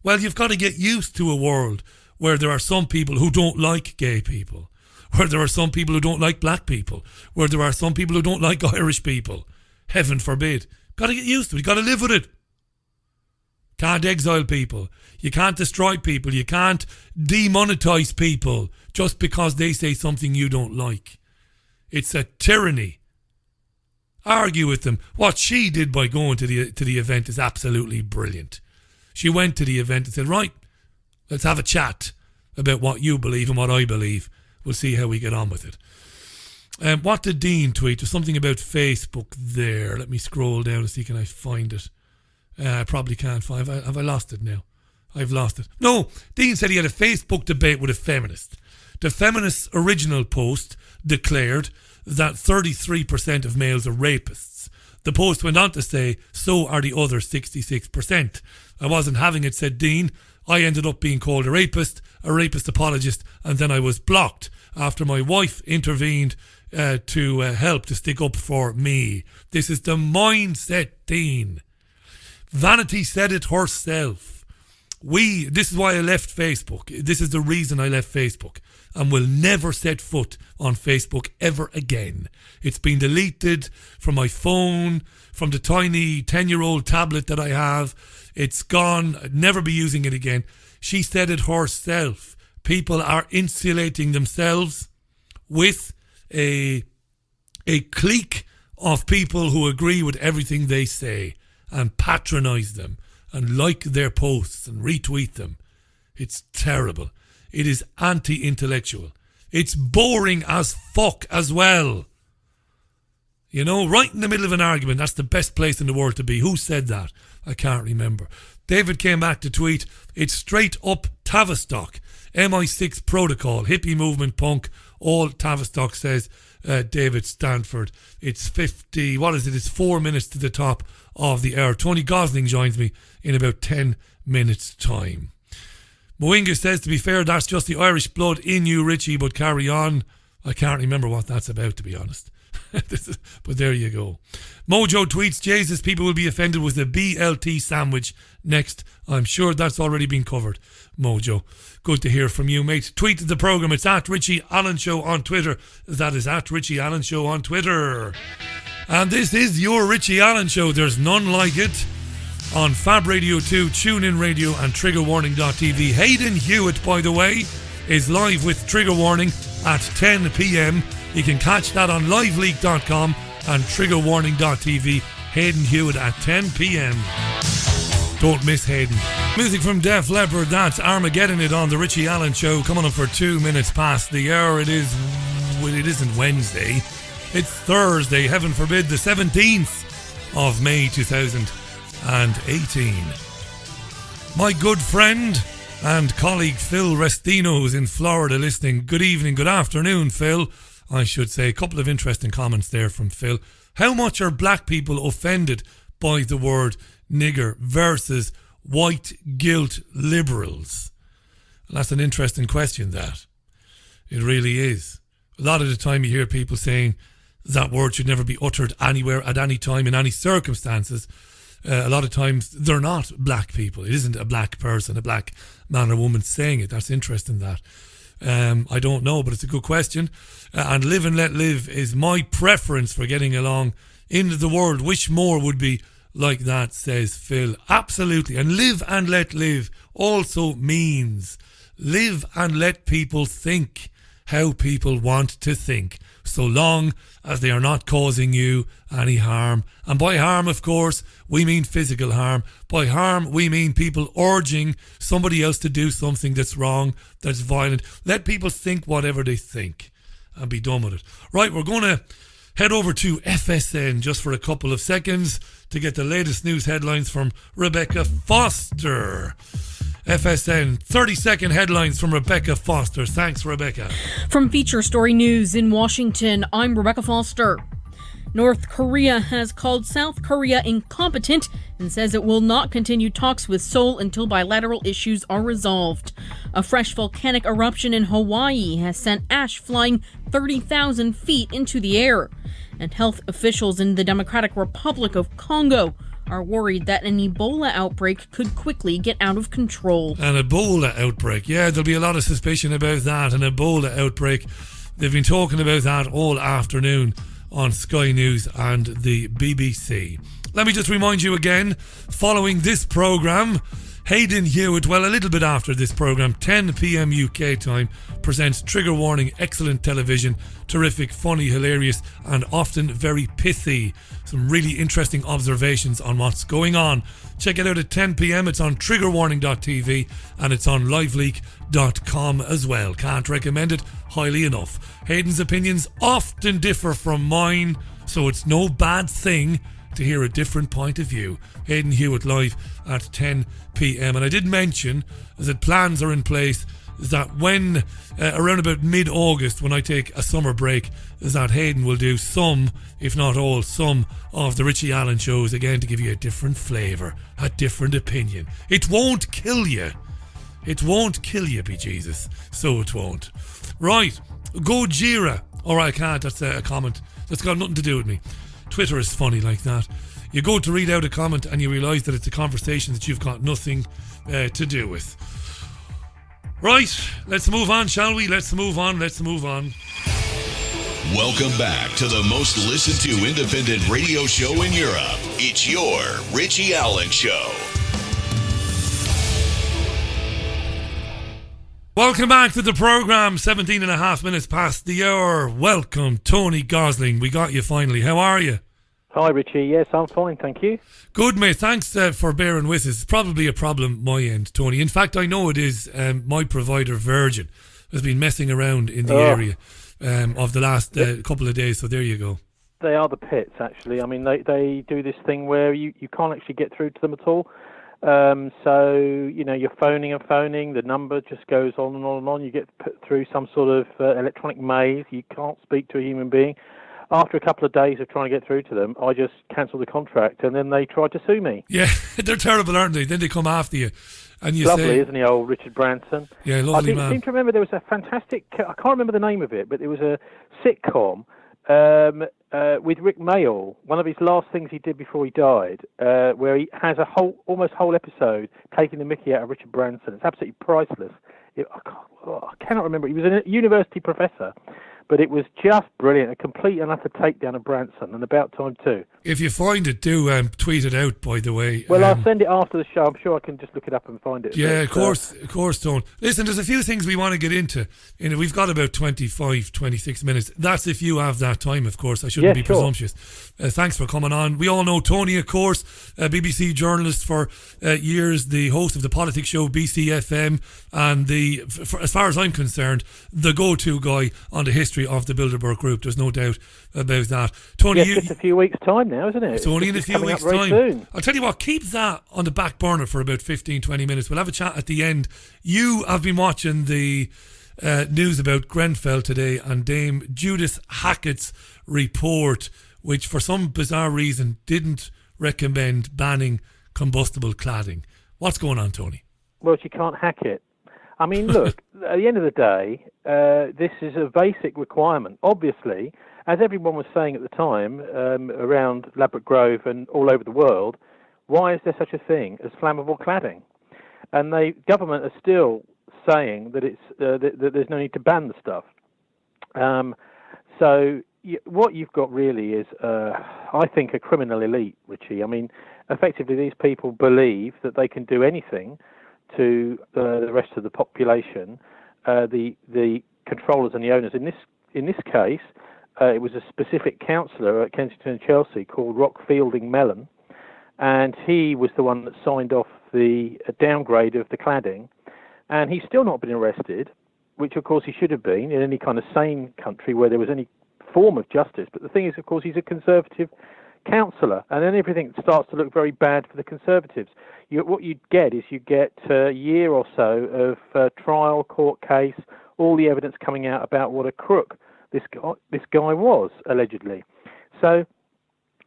Well, you've got to get used to a world where there are some people who don't like gay people, where there are some people who don't like black people, where there are some people who don't like Irish people. Heaven forbid. Got to get used to it. You've got to live with it. Can't exile people. You can't destroy people. You can't demonetize people just because they say something you don't like. It's a tyranny. Argue with them. What she did by going to the event is absolutely brilliant. She went to the event and said, right, let's have a chat about what you believe and what I believe. We'll see how we get on with it. What did Dean tweet? There's something about Facebook there. Let me scroll down and see, can I find it? I probably can't find it. Have I lost it now? I've lost it. No, Dean said he had a Facebook debate with a feminist. The feminist's original post declared that 33% of males are rapists. The post went on to say, so are the other 66%. I wasn't having it, said Dean. I ended up being called a rapist apologist, and then I was blocked after my wife intervened to help to stick up for me. This is the mindset, Dean. Vanity said it herself. This is why I left Facebook. This is the reason I left Facebook and will never set foot on Facebook ever again. It's been deleted from my phone, from the tiny 10-year-old tablet that I have. It's gone. I'd never be using it again. She said it herself. People are insulating themselves with a clique of people who agree with everything they say and patronise them and like their posts and retweet them. It's terrible. It is anti-intellectual. It's boring as fuck as well. You know, right in the middle of an argument, that's the best place in the world to be. Who said that? I can't remember. David came back to tweet, it's straight up Tavistock. MI6 protocol, hippie movement, punk, all Tavistock, says David Stanford. It's 50, what is it? It's 4 minutes to the top of the hour. Tony Gosling joins me in about 10 minutes time. Moinga says, to be fair, that's just the Irish blood in you, Richie, but carry on. I can't remember what that's about, to be honest. But there you go. Mojo tweets, Jesus, people will be offended with a BLT sandwich next. I'm sure that's already been covered. Mojo, good to hear from you, mate. Tweet the programme. It's at Richie Allen Show on Twitter. That is at Richie Allen Show on Twitter. And this is your Richie Allen Show. There's none like it. On Fab Radio 2, TuneIn Radio and TriggerWarning.tv. Hayden Hewitt, by the way, is live with Trigger Warning at 10 p.m. You can catch that on liveleak.com and TriggerWarning.tv. Hayden Hewitt at 10 p.m. Don't miss Hayden. Music from Def Leppard, that's Armageddon It on the Richie Allen Show. Coming up for 2 minutes past the hour. It isn't Wednesday. It's Thursday, heaven forbid, the 17th of May 2018. My good friend and colleague Phil Restino, who's in Florida listening. Good evening, good afternoon, Phil. I should say, a couple of interesting comments there from Phil. How much are black people offended by the word nigger versus white guilt liberals? And that's an interesting question, that. It really is. A lot of the time you hear people saying that word should never be uttered anywhere, at any time, in any circumstances. A lot of times they're not black people. It isn't a black person, a black man or woman saying it. That's interesting, that. I don't know, but it's a good question. And live and let live is my preference for getting along in the world. Wish more would be like that, says Phil. Absolutely. And live and let live also means live and let people think how people want to think, so long as they are not causing you any harm. And by harm, of course, we mean physical harm. By harm, we mean people urging somebody else to do something that's wrong, that's violent. Let people think whatever they think and be done with it. Right, we're going to head over to FSN just for a couple of seconds to get the latest news headlines from Rebecca Foster. FSN, 30-second headlines from Rebecca Foster. Thanks, Rebecca.
From Feature Story News in Washington, I'm Rebecca Foster. North Korea has called South Korea incompetent and says it will not continue talks with Seoul until bilateral issues are resolved. A fresh volcanic eruption in Hawaii has sent ash flying 30,000 feet into the air. And health officials in the Democratic Republic of Congo are worried that an Ebola outbreak could quickly get out of control.
An Ebola outbreak. Yeah, there'll be a lot of suspicion about that. An Ebola outbreak. They've been talking about that all afternoon on Sky News and the BBC. Let me just remind you again, following this programme, Hayden Hewitt, well, a little bit after this programme, 10 p.m. UK time, presents Trigger Warning, excellent television, terrific, funny, hilarious, and often very pithy. Some really interesting observations on what's going on. Check it out at 10 p.m. It's on triggerwarning.tv and it's on liveleak.com as well. Can't recommend it highly enough. Hayden's opinions often differ from mine, so it's no bad thing to hear a different point of view. Hayden Hewitt live at 10 p.m. And I did mention that plans are in place that when around about mid-August, when I take a summer break, is that Hayden will do some, if not all, some of the Richie Allen shows again to give you a different flavour, a different opinion. It won't kill you. It won't kill you, bejesus. So it won't. Right, Gojira. Or I can't, that's a comment. That's got nothing to do with me. Twitter is funny like that. You go to read out a comment and you realise that it's a conversation that you've got nothing to do with. Right, let's move on, shall we? Let's move on.
Welcome back to the most listened to independent radio show in Europe. It's your Richie Allen Show.
Welcome back to the programme, 17 and a half minutes past the hour. Welcome, Tony Gosling. We got you finally. How are you?
Hi, Richie. Yes, I'm fine, thank you.
Good, mate. Thanks for bearing with us. It's probably a problem my end, Tony. In fact, I know it is. My provider, Virgin, has been messing around in the area of the last couple of days, so there you go.
They are the pits, actually. I mean, they do this thing where you can't actually get through to them at all. So, you know, you're phoning, the number just goes on and on and on. You get put through some sort of electronic maze. You can't speak to a human being. After a couple of days of trying to get through to them, I just cancelled the contract, and then they tried to sue me.
Yeah, they're terrible, aren't they? Then they come after you. And you
lovely,
say,
isn't he, old Richard Branson?
Yeah, lovely man.
I seem to remember there was a fantastic, I can't remember the name of it, but there was a sitcom with Rick Mayall, one of his last things he did before he died, where he has a almost whole episode taking the mickey out of Richard Branson. It's absolutely priceless. I cannot remember. He was a university professor, but it was just brilliant. A complete and utter takedown of Branson, and about time too.
If you find it, do tweet it out, by the way.
Well, I'll send it after the show. I'm sure I can just look it up and find it.
Yeah, of course, Tone. Listen, there's a few things we want to get into. We've got about 25, 26 minutes. That's if you have that time, of course. I shouldn't be presumptuous. Thanks for coming on. We all know Tony, of course, a BBC journalist for years, the host of the politics show BCfm, and as far as I'm concerned, the go-to guy on the history of the Bilderberg group. There's no doubt about that. Tony,
it's just a few weeks' time now, isn't it?
It's only in a few weeks' time. Soon. I'll tell you what, keep that on the back burner for about 15, 20 minutes. We'll have a chat at the end. You have been watching the news about Grenfell today and Dame Judith Hackett's report, which for some bizarre reason didn't recommend banning combustible cladding. What's going on, Tony?
Well, she can't hack it. I mean, look, at the end of the day, this is a basic requirement. Obviously, as everyone was saying at the time, around Ladbroke Grove and all over the world, why is there such a thing as flammable cladding? And the government are still saying that that there's no need to ban the stuff. What you've got really is, I think, a criminal elite, Richie. I mean, effectively, these people believe that they can do anything to the rest of the population. The controllers and the owners. In this case, it was a specific councillor at Kensington and Chelsea called Rock Fielding Mellon, and he was the one that signed off the downgrade of the cladding, and he's still not been arrested, which of course he should have been in any kind of sane country where there was any form of justice. But the thing is, of course, he's a Conservative councillor, and then everything starts to look very bad for the Conservatives. What you get a year or so of trial, court case, all the evidence coming out about what a crook this guy was, allegedly. So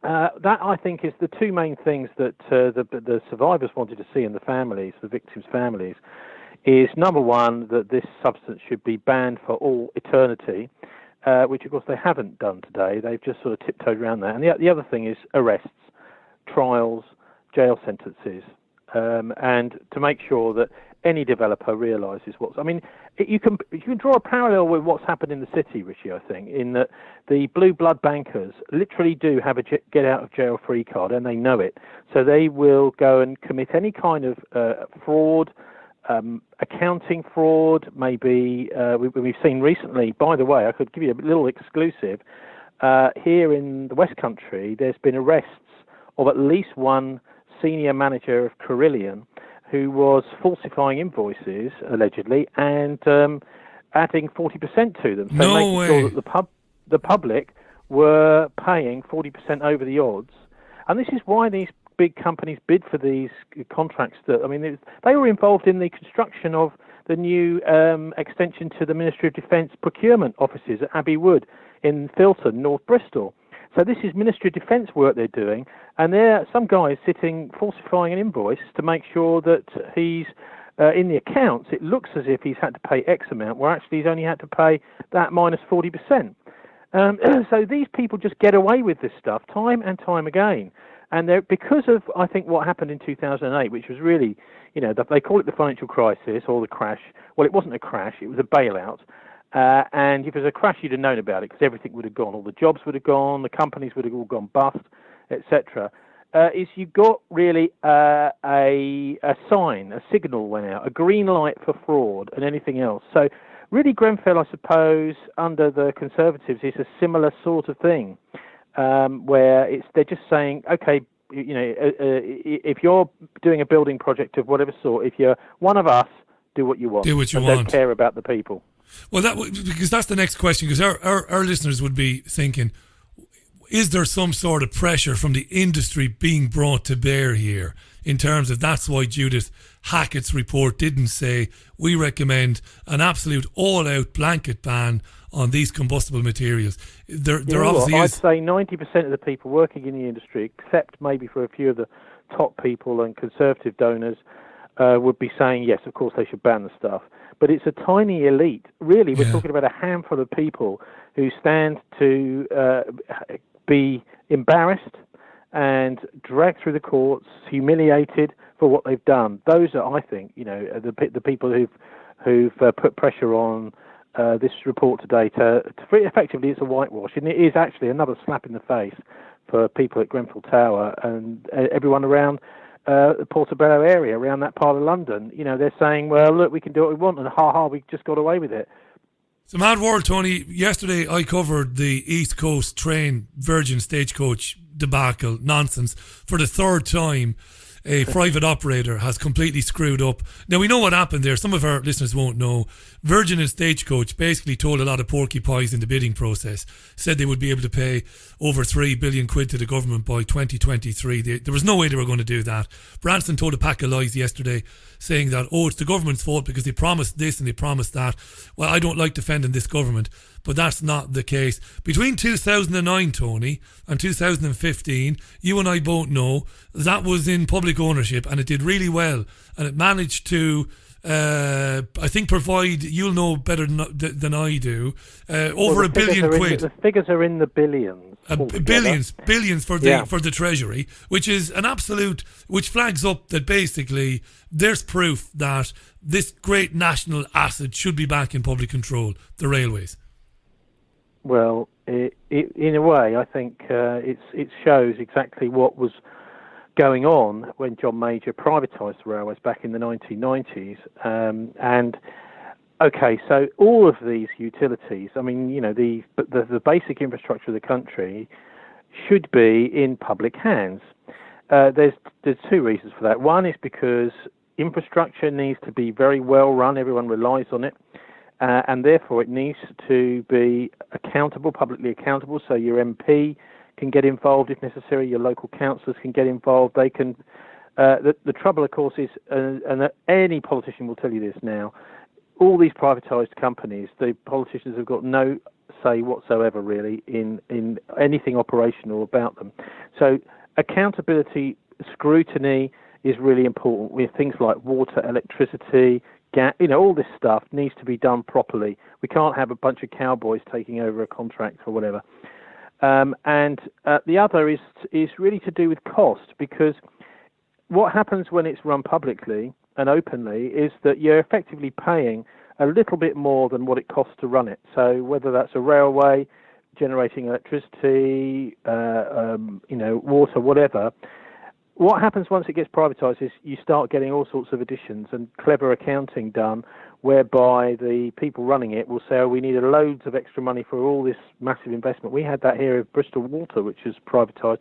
that, I think, is the two main things that the survivors wanted to see in the families, the victims' families, is number one, that this substance should be banned for all eternity, which of course they haven't done today. They've just sort of tiptoed around that. And the other thing is arrests, trials, jail sentences, and to make sure that any developer realises what's... I mean, you can draw a parallel with what's happened in the city, Richie, I think, in that the blue blood bankers literally do have a get-out-of-jail-free card, and they know it. So they will go and commit any kind of fraud, accounting fraud, maybe. We've seen recently, by the way, I could give you a little exclusive, here in the West Country, there's been arrests of at least one senior manager of Carillion who was falsifying invoices, allegedly, and adding 40% to them. So making sure that the public were paying 40% over the odds. And this is why these big companies bid for these contracts. They were involved in the construction of the new extension to the Ministry of Defence procurement offices at Abbey Wood in Filton, North Bristol. So this is Ministry of Defence work they're doing, and some guy is sitting falsifying an invoice to make sure that he's in the accounts. It looks as if he's had to pay X amount, where actually he's only had to pay that minus 40%. So these people just get away with this stuff time and time again. And because of, I think, what happened in 2008, which was really, they call it the financial crisis or the crash. Well, it wasn't a crash, it was a bailout. And if it was a crash, you'd have known about it because everything would have gone. All the jobs would have gone, the companies would have all gone bust, etc. Is you got really a sign, a signal went out, a green light for fraud and anything else. So really Grenfell, I suppose, under the Conservatives is a similar sort of thing. Where they're just saying, okay, if you're doing a building project of whatever sort, if you're one of us, do what you want.
Do what you
want. Don't care about the people.
Well, because that's the next question, because our listeners would be thinking, is there some sort of pressure from the industry being brought to bear here in terms of that's why Judith Hackett's report didn't say we recommend an absolute all-out blanket ban on these combustible materials? There obviously
I'd
is.
say 90% of the people working in the industry, except maybe for a few of the top people and Conservative donors, would be saying, yes, of course they should ban the stuff. But it's a tiny elite. Really, we're talking about a handful of people who stand to be embarrassed and dragged through the courts, humiliated for what they've done. Those are, I think, the people who've put pressure on this report today. Effectively, it's a whitewash, and it is actually another slap in the face for people at Grenfell Tower and everyone around the Portobello area, around that part of London. They're saying, well, look, we can do what we want, and we just got away with it.
It's a mad world, Tony. Yesterday I covered the East Coast train Virgin Stagecoach debacle nonsense for the third time. A private operator has completely screwed up. Now, we know what happened there. Some of our listeners won't know. Virgin and Stagecoach basically told a lot of porcupines in the bidding process, said they would be able to pay over 3 billion quid to the government by 2023. There was no way they were going to do that. Branson told a pack of lies yesterday saying that, it's the government's fault because they promised this and they promised that. Well, I don't like defending this government, but that's not the case. Between 2009, Tony, and 2015, you and I both know that was in public public ownership, and it did really well, and it managed to I think provide, you'll know better than I do, over £1 billion quid.
The figures are in the billions.
Billions for the Treasury, which is an absolute, which flags up that basically there's proof that this great national asset should be back in public control, the railways.
Well, in a way, I think it shows exactly what was going on when John Major privatised the railways back in the 1990s. Okay, so all of these utilities, I mean, you know, the basic infrastructure of the country should be in public hands. There's two reasons for that. One is because infrastructure needs to be very well run. Everyone relies on it. And therefore it needs to be accountable, publicly accountable, so your MP can get involved if necessary, your local councillors can get involved. They can. The trouble, of course, is, and any politician will tell you this now, all these privatised companies, the politicians have got no say whatsoever, really, in anything operational about them. So accountability, scrutiny is really important with things like water, electricity, gas, you know, all this stuff needs to be done properly. We can't have a bunch of cowboys taking over a contract or whatever. And the other is really to do with cost, because what happens when it's run publicly and openly is that you're effectively paying a little bit more than what it costs to run it. So whether that's a railway, generating electricity, water, whatever. What happens once it gets privatised is you start getting all sorts of additions and clever accounting done, whereby the people running it will say, oh, we needed loads of extra money for all this massive investment. We had that here at Bristol Water, which is privatised,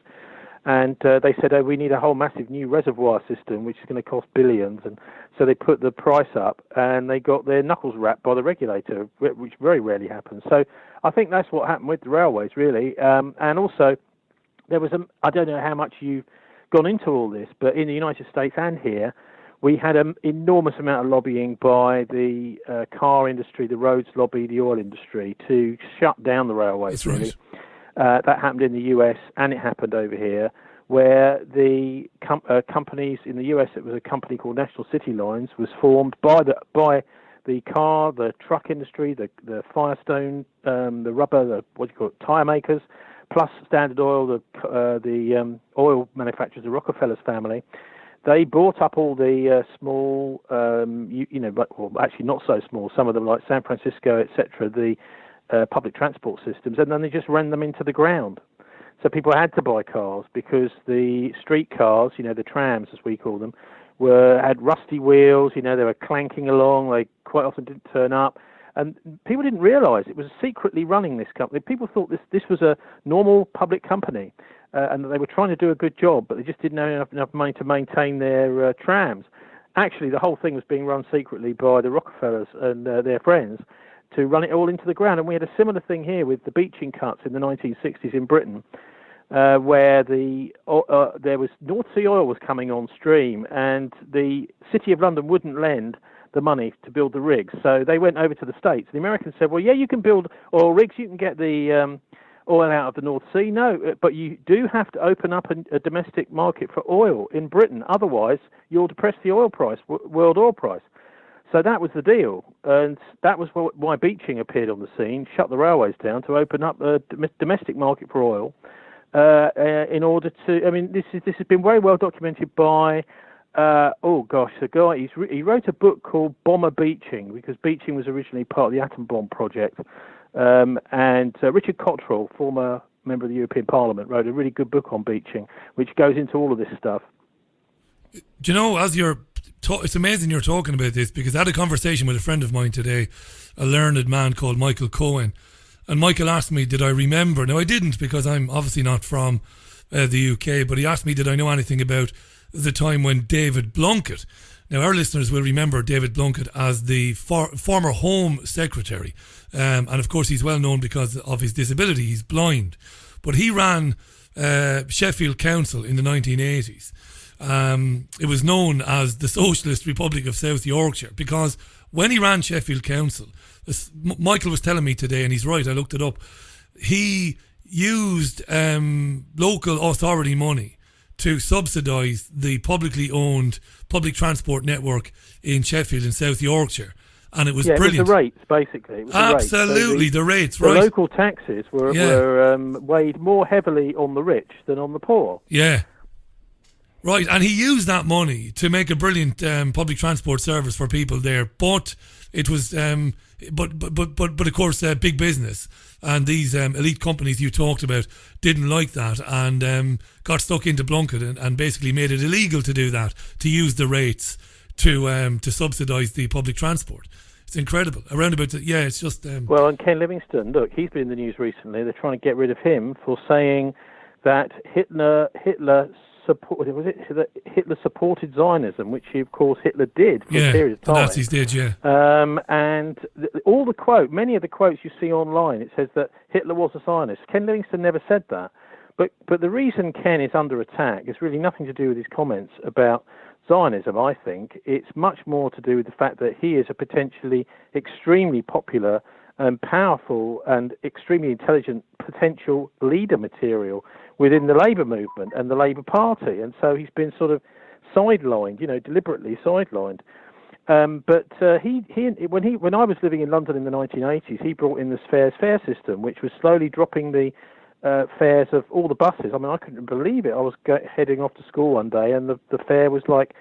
and they said, oh, we need a whole massive new reservoir system, which is going to cost billions. And so they put the price up, and they got their knuckles rapped by the regulator, which very rarely happens. So I think that's what happened with the railways, really. And also, there was I don't know how much you've gone into all this, but in the United States and here, we had an enormous amount of lobbying by the car industry, the roads lobby, the oil industry to shut down the railways.
That's
really. Right. That happened in the US and it happened over here, where the companies in the US, it was a company called National City Lines, was formed by the car, the truck industry, the Firestone, the rubber, tire makers, plus Standard Oil, the oil manufacturers, the Rockefellers family. They bought up all the small, actually not so small, some of them like San Francisco, etc., the public transport systems, and then they just ran them into the ground. So people had to buy cars because the street cars, the trams as we call them, had rusty wheels, they were clanking along, they quite often didn't turn up. And people didn't realise it was secretly running this company. People thought this was a normal public company and that they were trying to do a good job, but they just didn't have enough money to maintain their trams. Actually, the whole thing was being run secretly by the Rockefellers and their friends to run it all into the ground. And we had a similar thing here with the beaching cuts in the 1960s in Britain, where there was North Sea oil was coming on stream, and the City of London wouldn't lend the money to build the rigs. So they went over to the States. The Americans said, well, yeah, you can build oil rigs, you can get the oil out of the North Sea. No, but you do have to open up a domestic market for oil in Britain. Otherwise, you'll depress the oil price, world oil price. So that was the deal. And that was why Beeching appeared on the scene, shut the railways down to open up a domestic market for oil in order to... this has been very well documented by... the guy, he wrote a book called Bomber Beeching, because Beeching was originally part of the atom bomb project. And Richard Cottrell, former member of the European Parliament, wrote a really good book on Beeching, which goes into all of this stuff.
Do you know, it's amazing you're talking about this, because I had a conversation with a friend of mine today, a learned man called Michael Cohen. And Michael asked me, did I remember? Now, I didn't, because I'm obviously not from the UK, but he asked me, did I know anything about the time when David Blunkett, now our listeners will remember David Blunkett as the former Home Secretary, and of course he's well known because of his disability, he's blind, but he ran Sheffield Council in the 1980s. It was known as the Socialist Republic of South Yorkshire, because when he ran Sheffield Council, Michael was telling me today, and he's right, I looked it up, he used local authority money to subsidise the publicly owned public transport network in Sheffield and South Yorkshire. And it was brilliant.
It was the rates, basically. It was
Absolutely, the rates,
the
right.
local taxes were weighed more heavily on the rich than on the poor.
Yeah. Right, and he used that money to make a brilliant public transport service for people there. But it was, but of course, big business and these elite companies you talked about didn't like that and got stuck into Blunkett and basically made it illegal to do that, to use the rates to subsidise the public transport. It's incredible. It's just...
Well, and Ken Livingstone, look, he's been in the news recently. They're trying to get rid of him for saying that Hitler supported Zionism, which he, of course, Hitler did for a period of time.
The Nazis did, yeah.
And many of the quotes you see online, it says that Hitler was a Zionist. Ken Livingstone never said that. But the reason Ken is under attack is really nothing to do with his comments about Zionism, I think. It's much more to do with the fact that he is a potentially extremely popular and powerful and extremely intelligent potential leader material within the Labour movement and the Labour Party. And so he's been sort of sidelined, deliberately sidelined. But when I was living in London in the 1980s, he brought in the fare system, which was slowly dropping the fares of all the buses. I mean, I couldn't believe it. I was heading off to school one day, and the fare was like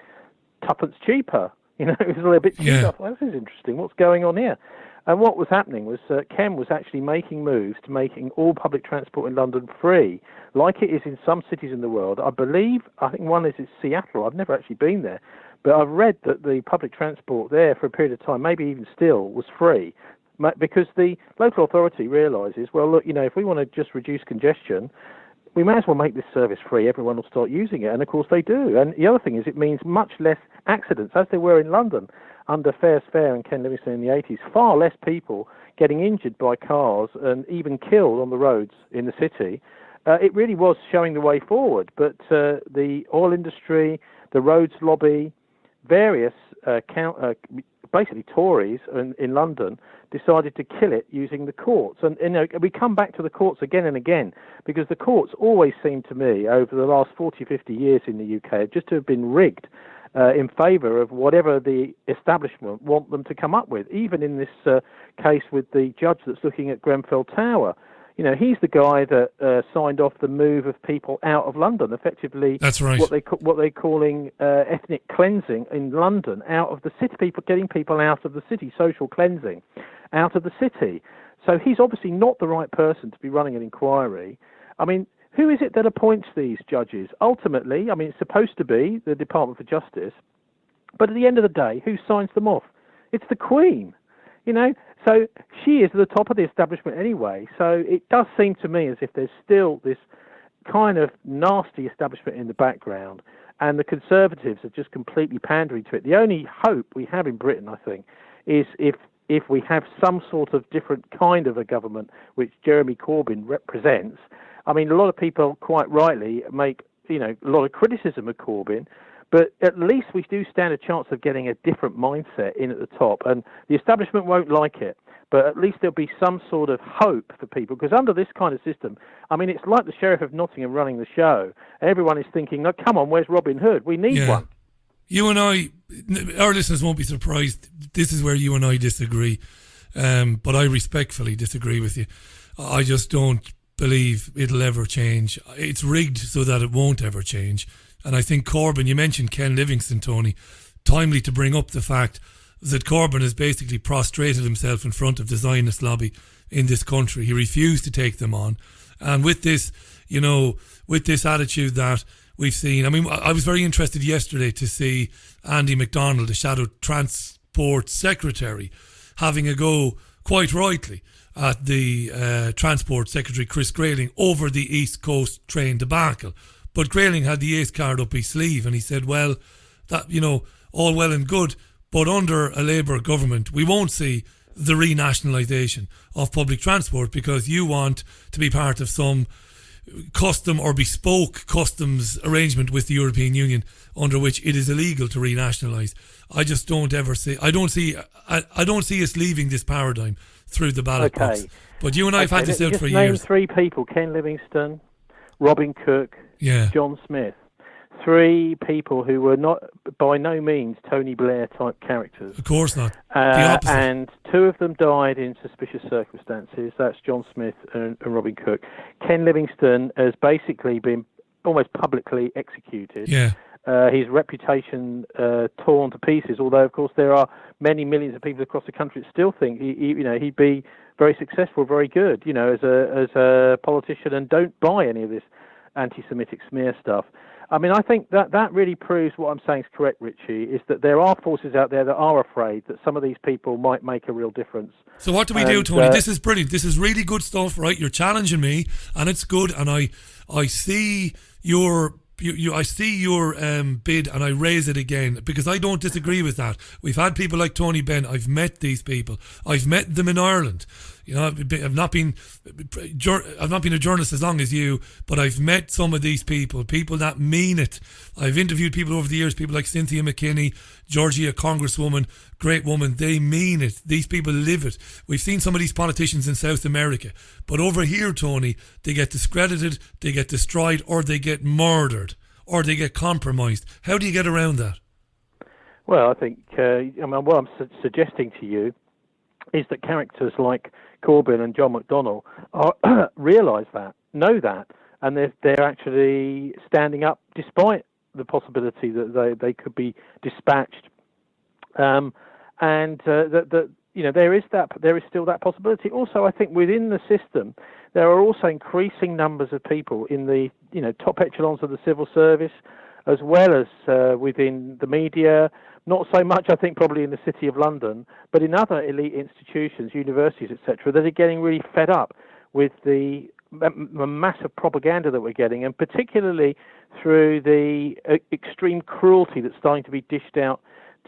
tuppence cheaper. It was a little bit cheaper.
Yeah.
I thought, this is interesting. What's going on here? And what was happening was Ken was actually making moves to making all public transport in London free, like it is in some cities in the world. I think one is in Seattle. I've never actually been there, but I've read that the public transport there for a period of time, maybe even still, was free. Because the local authority realises, well, look, if we want to just reduce congestion, we may as well make this service free. Everyone will start using it. And, of course, they do. And the other thing is it means much less accidents, as there were in London under Fair's Fair and Ken Livingstone in the 80s. Far less people getting injured by cars and even killed on the roads in the city. It really was showing the way forward. But the oil industry, the roads lobby, various basically Tories in London decided to kill it using the courts. And we come back to the courts again and again because the courts always seem to me over the last 40, 50 years in the UK just to have been rigged in favour of whatever the establishment want them to come up with. Even in this case with the judge that's looking at Grenfell Tower, he's the guy that signed off the move of people out of London, effectively.
That's right.
What they're calling ethnic cleansing in London, out of the city, getting people out of the city, social cleansing, out of the city. So he's obviously not the right person to be running an inquiry. I mean, who is it that appoints these judges? Ultimately, I mean, it's supposed to be the Department for Justice, but at the end of the day, who signs them off? It's the Queen. So she is at the top of the establishment anyway. So it does seem to me as if there's still this kind of nasty establishment in the background, and the Conservatives are just completely pandering to it. The only hope we have in Britain, I think, is if we have some sort of different kind of a government, which Jeremy Corbyn represents. I mean, a lot of people quite rightly make a lot of criticism of Corbyn, but at least we do stand a chance of getting a different mindset in at the top. And the establishment won't like it, but at least there'll be some sort of hope for people. Because under this kind of system, I mean, it's like the Sheriff of Nottingham running the show. Everyone is thinking, no, come on, where's Robin Hood? We need one.
You and I, our listeners won't be surprised. This is where you and I disagree. But I respectfully disagree with you. I just don't believe it'll ever change. It's rigged so that it won't ever change. And I think Corbyn, you mentioned Ken Livingstone, Tony, timely to bring up the fact that Corbyn has basically prostrated himself in front of the Zionist lobby in this country. He refused to take them on. And with this, with this attitude that we've seen, I mean, I was very interested yesterday to see Andy MacDonald, the Shadow Transport Secretary, having a go, quite rightly, at the Transport Secretary Chris Grayling over the East Coast train debacle. But Grayling had the ace card up his sleeve and he said, well, that, all well and good, but under a Labour government, we won't see the renationalisation of public transport because you want to be part of some custom or bespoke customs arrangement with the European Union under which it is illegal to renationalise. I just don't ever see, I don't see us leaving this paradigm through the ballot box. But you and I have had this out for years.
Name three people: Ken Livingstone, Robin Cook, John Smith. three people who were not, by no means, Tony Blair type characters.
Of course not. The opposite.
And two of them died in suspicious circumstances. That's John Smith and Robin Cook. Ken Livingstone has basically been almost publicly executed.
Yeah.
His reputation torn to pieces. Although, of course, there are many millions of people across the country that still think he'd be very successful, very good, as a politician, and don't buy any of this anti-Semitic smear stuff. I mean, I think that really proves what I'm saying is correct, Richie, is that there are forces out there that are afraid that some of these people might make a real difference.
So what do we do, Tony? This is brilliant. This is really good stuff, right? You're challenging me, and it's good, and I see your... I see your bid, and I raise it again because I don't disagree with that. We've had people like Tony Benn. I've met these people. I've met them in Ireland. I've not been a journalist as long as you, but I've met some of these people that mean it. I've interviewed people over the years, people like Cynthia McKinney, Georgia, Congresswoman, great woman. They mean it. These people live it. We've seen some of these politicians in South America, but over here, Tony, they get discredited, they get destroyed, or they get murdered, or they get compromised. How do you get around that?
Well, I think what I'm suggesting to you is that characters like Corbyn and John McDonnell realise that, know that, and they're actually standing up despite the possibility that they could be dispatched, and there is still that possibility. Also, I think within the system there are also increasing numbers of people in the top echelons of the civil service, as well as within the media. Not so much, I think, probably in the City of London, but in other elite institutions, universities, etc., that are getting really fed up with the massive propaganda that we're getting, and particularly through the extreme cruelty that's starting to be dished out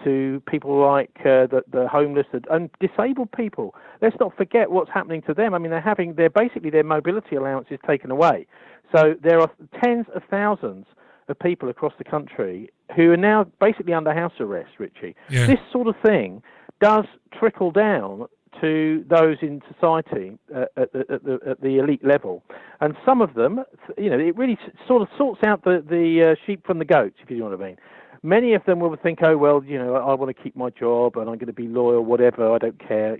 to people like the homeless and disabled people. Let's not forget what's happening to them. I mean, their mobility allowance is taken away. So there are tens of thousands of people across the country who are now basically under house arrest, Richie. Yeah. This sort of thing does trickle down to those in society at the elite level. And some of them, it really sort of sorts out the sheep from the goats, if you know what I mean. Many of them will think, oh, well, I want to keep my job and I'm going to be loyal, whatever, I don't care,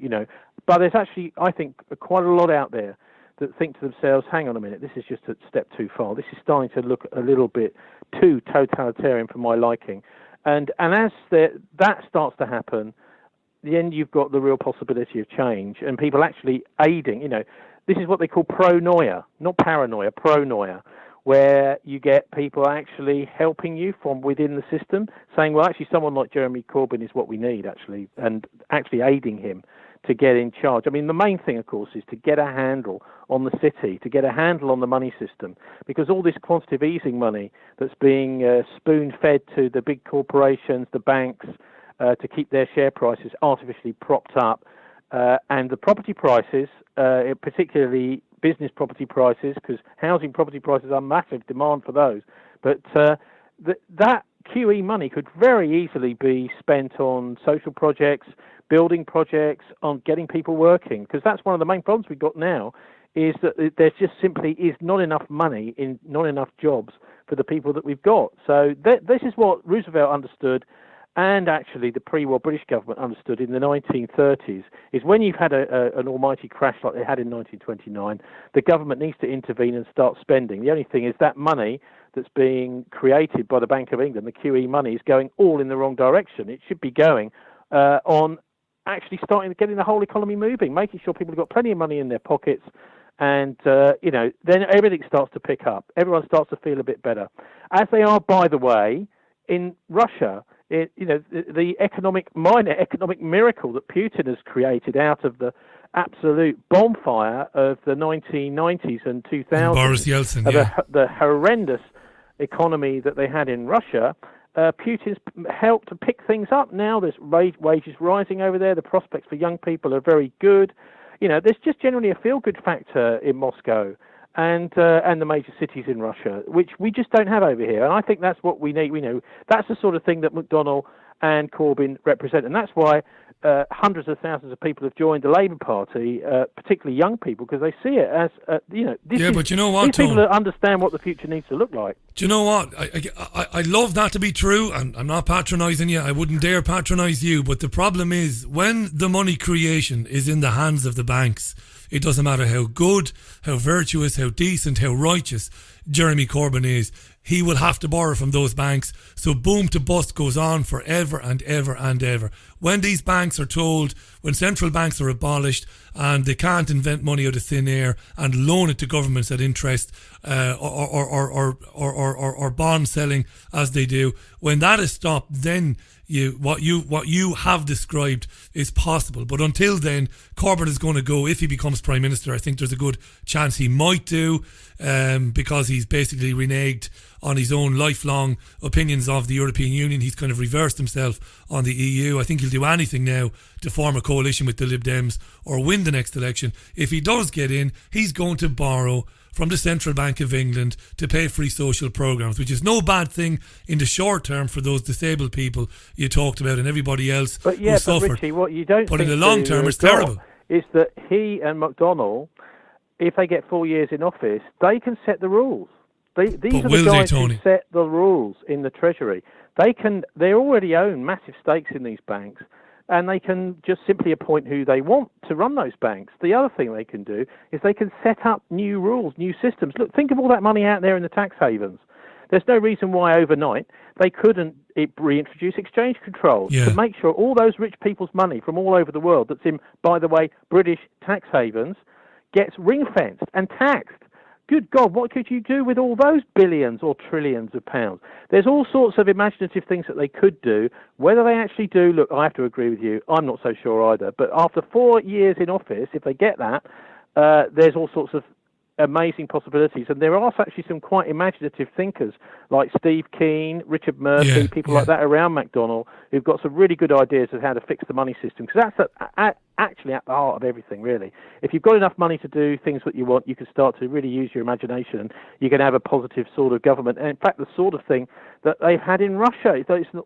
But there's actually, I think, quite a lot out there that think to themselves, hang on a minute, this is just a step too far. This is starting to look a little bit too totalitarian for my liking. And as that starts to happen, then you've got the real possibility of change and people actually aiding. This is what they call pronoia, not paranoia, pronoia, where you get people actually helping you from within the system, saying, well, actually, someone like Jeremy Corbyn is what we need, actually, and actually aiding him to get in charge. I mean, the main thing, of course, is to get a handle on the city, to get a handle on the money system, because all this quantitative easing money that's being spoon-fed to the big corporations, the banks, to keep their share prices artificially propped up, and the property prices, particularly business property prices, because housing property prices are massive demand for those, but that QE money could very easily be spent on social projects, building projects, on getting people working, because that's one of the main problems we've got now, is that there just simply is not enough money, not enough jobs for the people that we've got. So this is what Roosevelt understood, and actually the pre-war British government understood in the 1930s, is when you've had an almighty crash like they had in 1929, the government needs to intervene and start spending. The only thing is that money that's being created by the Bank of England, the QE money, is going all in the wrong direction. It should be going on actually starting getting the whole economy moving, making sure people have got plenty of money in their pockets, and then everything starts to pick up. Everyone starts to feel a bit better, as they are, by the way, in Russia. The minor economic miracle that Putin has created out of the absolute bonfire of the 1990s and 2000s,
Boris Yeltsin,
the horrendous economy that they had in Russia. Putin's helped to pick things up. Now there's wages rising over there. The prospects for young people are very good. There's just generally a feel-good factor in Moscow and the major cities in Russia, which we just don't have over here. And I think that's what we need. That's the sort of thing that McDonnell and Corbyn represent. And that's why hundreds of thousands of people have joined the Labour Party, particularly young people, because they see it as,
but you know what,
these people
Tony?
that understand what the future needs to look like.
Do you know what? I love that to be true, and I'm not patronising you. I wouldn't dare patronise you. But the problem is, when the money creation is in the hands of the banks, it doesn't matter how good, how virtuous, how decent, how righteous Jeremy Corbyn is. He will have to borrow from those banks. So boom to bust goes on forever and ever and ever. When these banks are told, when central banks are abolished and they can't invent money out of thin air and loan it to governments at interest or bond selling as they do, when that is stopped, then what you have described is possible. But until then, Corbyn is going to go. If he becomes Prime Minister, I think there's a good chance he might do, because he's basically reneged on his own lifelong opinions of the European Union. He's kind of reversed himself on the EU. I think he'll do anything now to form a coalition with the Lib Dems or win the next election. If he does get in, he's going to borrow from the Central Bank of England to pay for his social programmes, which is no bad thing in the short term for those disabled people you talked about and everybody else who suffered.
Richie, what you don't
but in
think
the long term, it's terrible.
Is that he and McDonnell, if they get 4 years in office, they can set the rules. These are the guys who set the rules in the Treasury. They already own massive stakes in these banks, and they can just simply appoint who they want to run those banks. The other thing they can do is they can set up new rules, new systems. Look, think of all that money out there in the tax havens. There's no reason why overnight they couldn't reintroduce exchange controls to make sure all those rich people's money from all over the world that's in, by the way, British tax havens gets ring-fenced and taxed. Good God, what could you do with all those billions or trillions of pounds? There's all sorts of imaginative things that they could do. Whether they actually do, look, I have to agree with you, I'm not so sure either. But after 4 years in office, if they get that, there's all sorts of amazing possibilities. And there are actually some quite imaginative thinkers like Steve Keen, Richard Murphy, people like that around McDonnell, who've got some really good ideas of how to fix the money system. Because that's actually at the heart of everything, really. If you've got enough money to do things that you want, you can start to really use your imagination. You can have a positive sort of government. And in fact, the sort of thing that they've had in Russia,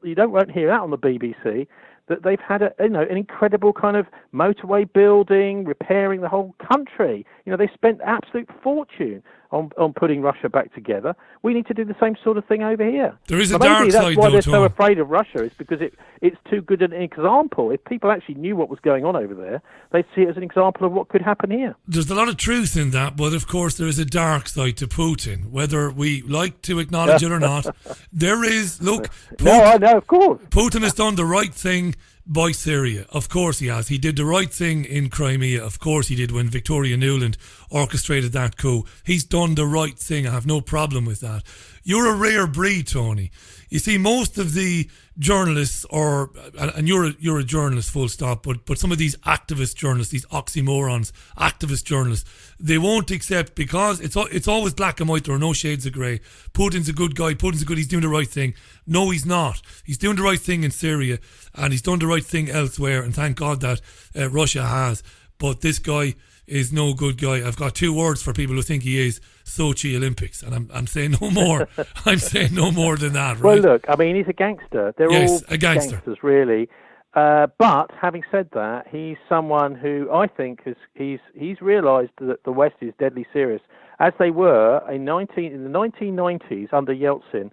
you won't hear that on the BBC, that they've had an incredible kind of motorway building, repairing the whole country. They spent absolute fortune on putting Russia back together. We need to do the same sort of thing over here.
There is a dark side,
that's why
though,
they're so
Tom.
afraid of Russia, is because it's too good an example. If people actually knew what was going on over there, they'd see it as an example of what could happen here.
There's a lot of truth in that, but of course there is a dark side to Putin, whether we like to acknowledge it or not. There is, look...
I know, of course.
Putin has done the right thing by Syria. Of course he has. He did the right thing in Crimea. Of course he did when Victoria Nuland orchestrated that coup. He's done the right thing. I have no problem with that. You're a rare breed, Tony. You see, most of the journalists, and you're a journalist, full stop, but some of these activist journalists, these oxymorons, activist journalists, they won't accept, because it's always black and white. There are no shades of grey. Putin's a good guy. He's doing the right thing. No, he's not. He's doing the right thing in Syria, and he's done the right thing elsewhere, and thank God that Russia has. But this guy is no good guy. I've got 2 words for people who think he is: Sochi Olympics. And I'm saying no more. I'm saying no more than that, right?
Well, look, I mean, he's a gangster. They're all
a gangster.
Gangsters, really. But having said that, he's someone who I think he's realised that the West is deadly serious. As they were in the 1990s under Yeltsin,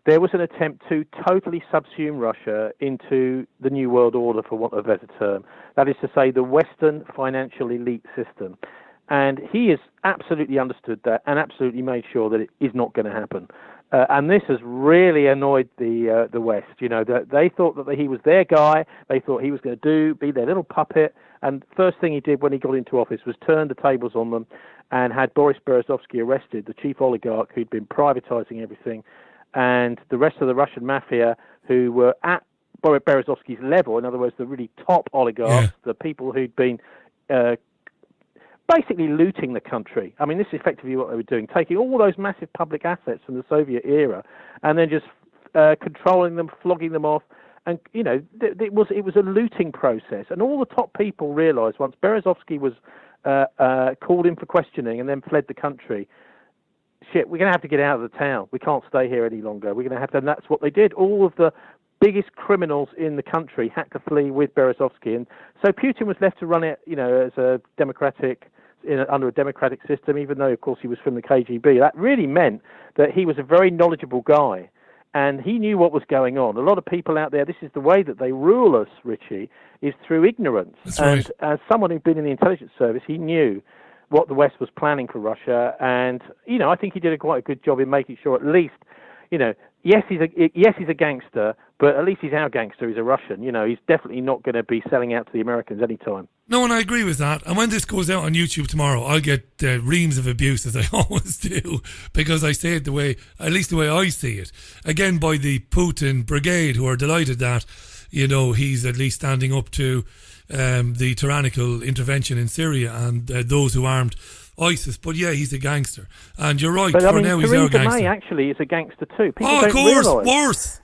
there was an attempt to totally subsume Russia into the New World Order, for want of a better term. That is to say, the Western financial elite system. And he has absolutely understood that and absolutely made sure that it is not going to happen. And this has really annoyed the West. That they thought that he was their guy. They thought he was going to be their little puppet. And first thing he did when he got into office was turn the tables on them and had Boris Berezovsky arrested, the chief oligarch who'd been privatizing everything, and the rest of the Russian mafia who were at Boris Berezovsky's level. In other words, the really top oligarchs, the people who'd been basically looting the country. I mean, this is effectively what they were doing, taking all those massive public assets from the Soviet era and then just controlling them, flogging them off. And, it was a looting process. And all the top people realised once Berezovsky was called in for questioning and then fled the country, shit, we're going to have to get out of the town. We can't stay here any longer. We're going to have to, and that's what they did. All of the biggest criminals in the country had to flee with Berezovsky, and so Putin was left to run it, as a under a democratic system, even though, of course, he was from the KGB. That really meant that he was a very knowledgeable guy, and he knew what was going on. A lot of people out there, this is the way that they rule us, Richie, is through ignorance.
That's right.
And as someone who'd been in the intelligence service, he knew what the West was planning for Russia, and I think he did quite a good job in making sure, at least, yes, he's a gangster, but at least he's our gangster. He's a Russian. He's definitely not going to be selling out to the Americans anytime.
No, and I agree with that. And when this goes out on YouTube tomorrow, I'll get reams of abuse, as I always do, because I say it at least the way I see it. Again, by the Putin brigade, who are delighted that, he's at least standing up to the tyrannical intervention in Syria and those who armed ISIS. But yeah, he's a gangster. And you're right,
but,
for now he's our
Theresa
gangster.
May actually is a gangster too. People
of
don't
course,
realise.
worse.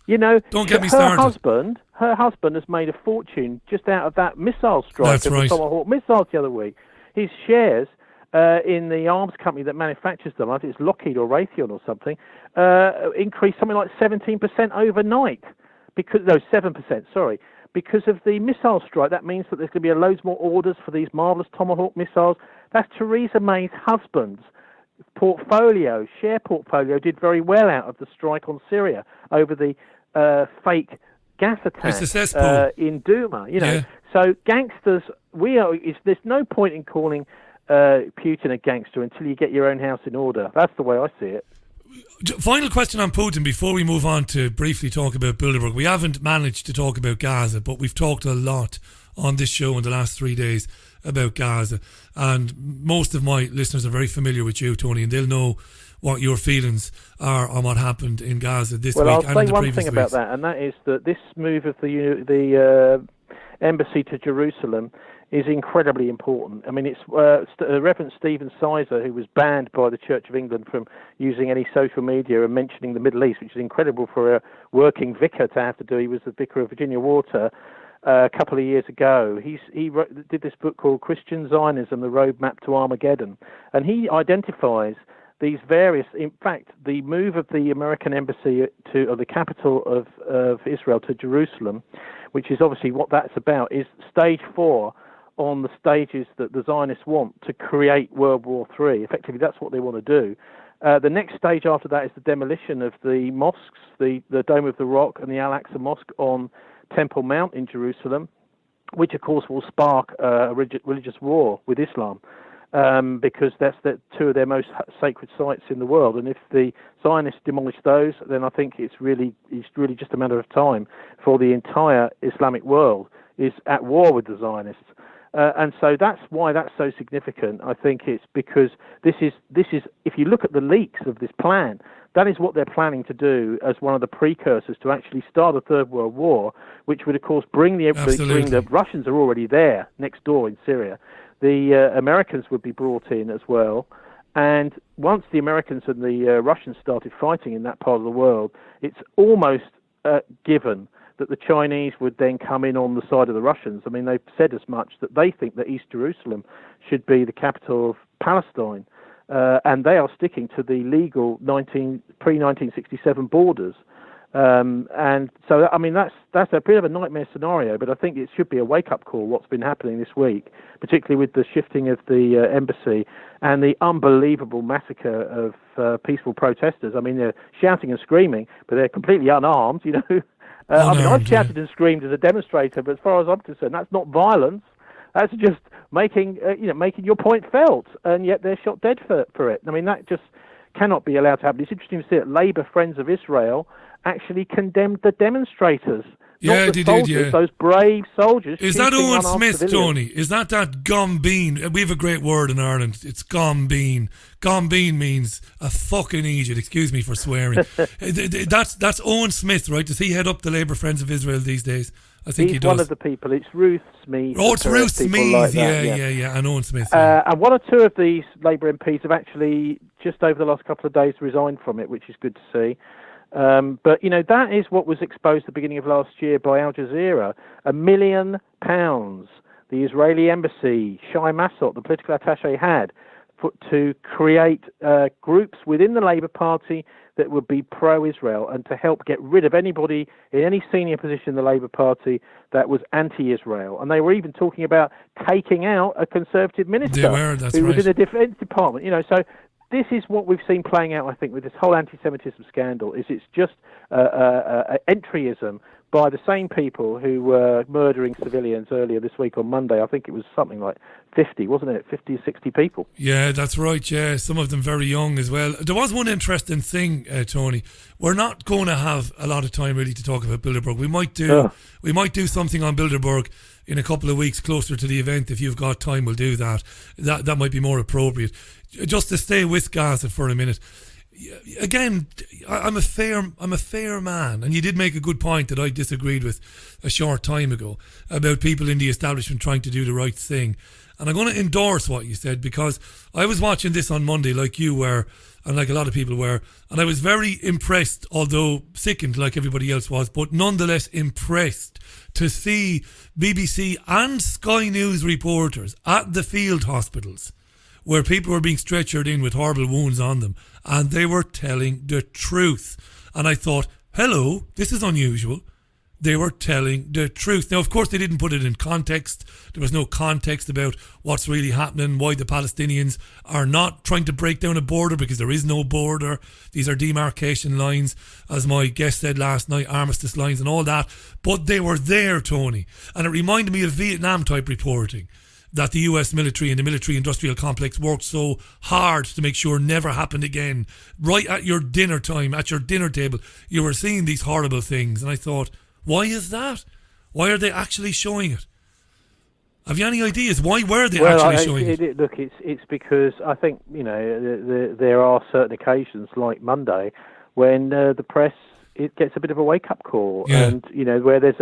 Don't get me
Her
started.
husband has made a fortune just out of that missile strike.
That's
of
right.
the Tomahawk missiles the other week. His shares in the arms company that manufactures them, I think it's Lockheed or Raytheon or something, increased something like 17% overnight. 7%, sorry. Because of the missile strike, that means that there's going to be loads more orders for these marvellous Tomahawk missiles. That's Theresa May's husband's share portfolio did very well out of the strike on Syria over the fake gas attack in Duma.
Yeah.
So gangsters, there's no point in calling Putin a gangster until you get your own house in order. That's the way I see it.
Final question on Putin before we move on to briefly talk about Bilderberg. We haven't managed to talk about Gaza, but we've talked a lot on this show in the last 3 days about Gaza, and most of my listeners are very familiar with you, Tony, and they'll know what your feelings are on what happened in Gaza this week
I'll
and in
say
the
one
previous
thing about
weeks.
that, and that is that this move of the embassy to Jerusalem is incredibly important. I mean, it's Reverend Stephen Sizer, who was banned by the Church of England from using any social media and mentioning the Middle East, which is incredible for a working vicar to have to do. He was the vicar of Virginia Water a couple of years ago. He did this book called Christian Zionism, The Roadmap to Armageddon, and he identifies these various, in fact, the move of the American embassy or the capital of Israel to Jerusalem, which is obviously what that's about, is stage 4 on the stages that the Zionists want to create World War III. Effectively, that's what they want to do. The next stage after that is the demolition of the mosques, the Dome of the Rock and the Al-Aqsa Mosque on Temple Mount in Jerusalem, which, of course, will spark a religious war with Islam, because that's two of their most sacred sites in the world. And if the Zionists demolish those, then I think it's really just a matter of time for the entire Islamic world is at war with the Zionists. And so that's why that's so significant. I think it's because this is if you look at the leaks of this plan, that is what they're planning to do as one of the precursors to actually start a Third World War, which would, of course, bring the Russians are already there next door in Syria. The Americans would be brought in as well. And once the Americans and the Russians started fighting in that part of the world, it's almost given that the Chinese would then come in on the side of the Russians. I mean, they've said as much that they think that East Jerusalem should be the capital of Palestine, and they are sticking to the legal pre-1967 borders. And so, I mean, that's a bit of a nightmare scenario, but I think it should be a wake-up call, what's been happening this week, particularly with the shifting of the embassy and the unbelievable massacre of peaceful protesters. I mean, they're shouting and screaming, but they're completely unarmed, you know. I mean, I've shouted and screamed as a demonstrator, but as far as I'm concerned, that's not violence. That's just making your point felt, and yet they're shot dead for it. I mean, that just cannot be allowed to happen. It's interesting to see that Labour Friends of Israel actually condemned the demonstrators.
Yeah,
not the
they
soldiers,
did, yeah.
Those brave soldiers.
Is that
shooting
Owen
unarmed
Smith,
civilians.
Tony? Is that gombeen? We have a great word in Ireland. It's gombeen. Gombeen means a fucking idiot. Excuse me for swearing. That's Owen Smith, right? Does he head up the Labour Friends of Israel these days? I think he does.
He's one of the people. It's Ruth Smeeth.
Oh, it's Ruth Smeeth.
Like
Yeah, and Owen Smith. Yeah.
And one or two of these Labour MPs have actually, just over the last couple of days, resigned from it, which is good to see. But, you know, that is what was exposed at the beginning of last year by Al Jazeera. £1 million the Israeli embassy, Shai Massot, the political attaché, had to create groups within the Labour Party that would be pro-Israel and to help get rid of anybody in any senior position in the Labour Party that was anti-Israel. And they were even talking about taking out a Conservative minister
They were, that's
who was
right.
in the Defence Department. You know, so this is what we've seen playing out, I think, with this whole anti-Semitism scandal. Is it's just entryism by the same people who were murdering civilians earlier this week on Monday. I think it was something like 50, wasn't it? 50 or 60 people.
Yeah, that's right. Yeah, some of them very young as well. There was one interesting thing, Tony. We're not going to have a lot of time really to talk about Bilderberg. We might do something on Bilderberg in a couple of weeks closer to the event. If you've got time, we'll do that. That might be more appropriate. Just to stay with Gaza for a minute. Again, I'm a fair man, and you did make a good point that I disagreed with a short time ago about people in the establishment trying to do the right thing. And I'm going to endorse what you said, because I was watching this on Monday like you were, and like a lot of people were, and I was very impressed, although sickened like everybody else was, but nonetheless impressed to see BBC and Sky News reporters at the field hospitals where people were being stretchered in with horrible wounds on them, and they were telling the truth. And I thought, hello, this is unusual. They were telling the truth. Now, of course, they didn't put it in context. There was no context about what's really happening, why the Palestinians are not trying to break down a border, because there is no border. These are demarcation lines, as my guest said last night, armistice lines and all that. But they were there, Tony. And it reminded me of Vietnam type reporting, that the US military and the military industrial complex worked so hard to make sure never happened again. Right at your dinner time, at your dinner table, you were seeing these horrible things. And I thought, why is that? Why are they actually showing it? Have you any ideas? Why were they actually showing it?
Look, it's because I think, you know, there are certain occasions like Monday when the press, it gets a bit of a wake-up call, and you know, where there's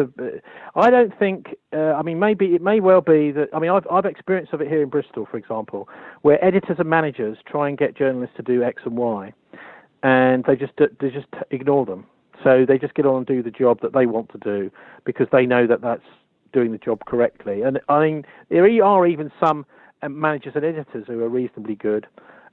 I don't think. I mean, maybe it may well be that. I mean, I've experienced of it here in Bristol, for example, where editors and managers try and get journalists to do X and Y, and they just ignore them. So they just get on and do the job that they want to do because they know that that's doing the job correctly. And I mean, there are even some managers and editors who are reasonably good.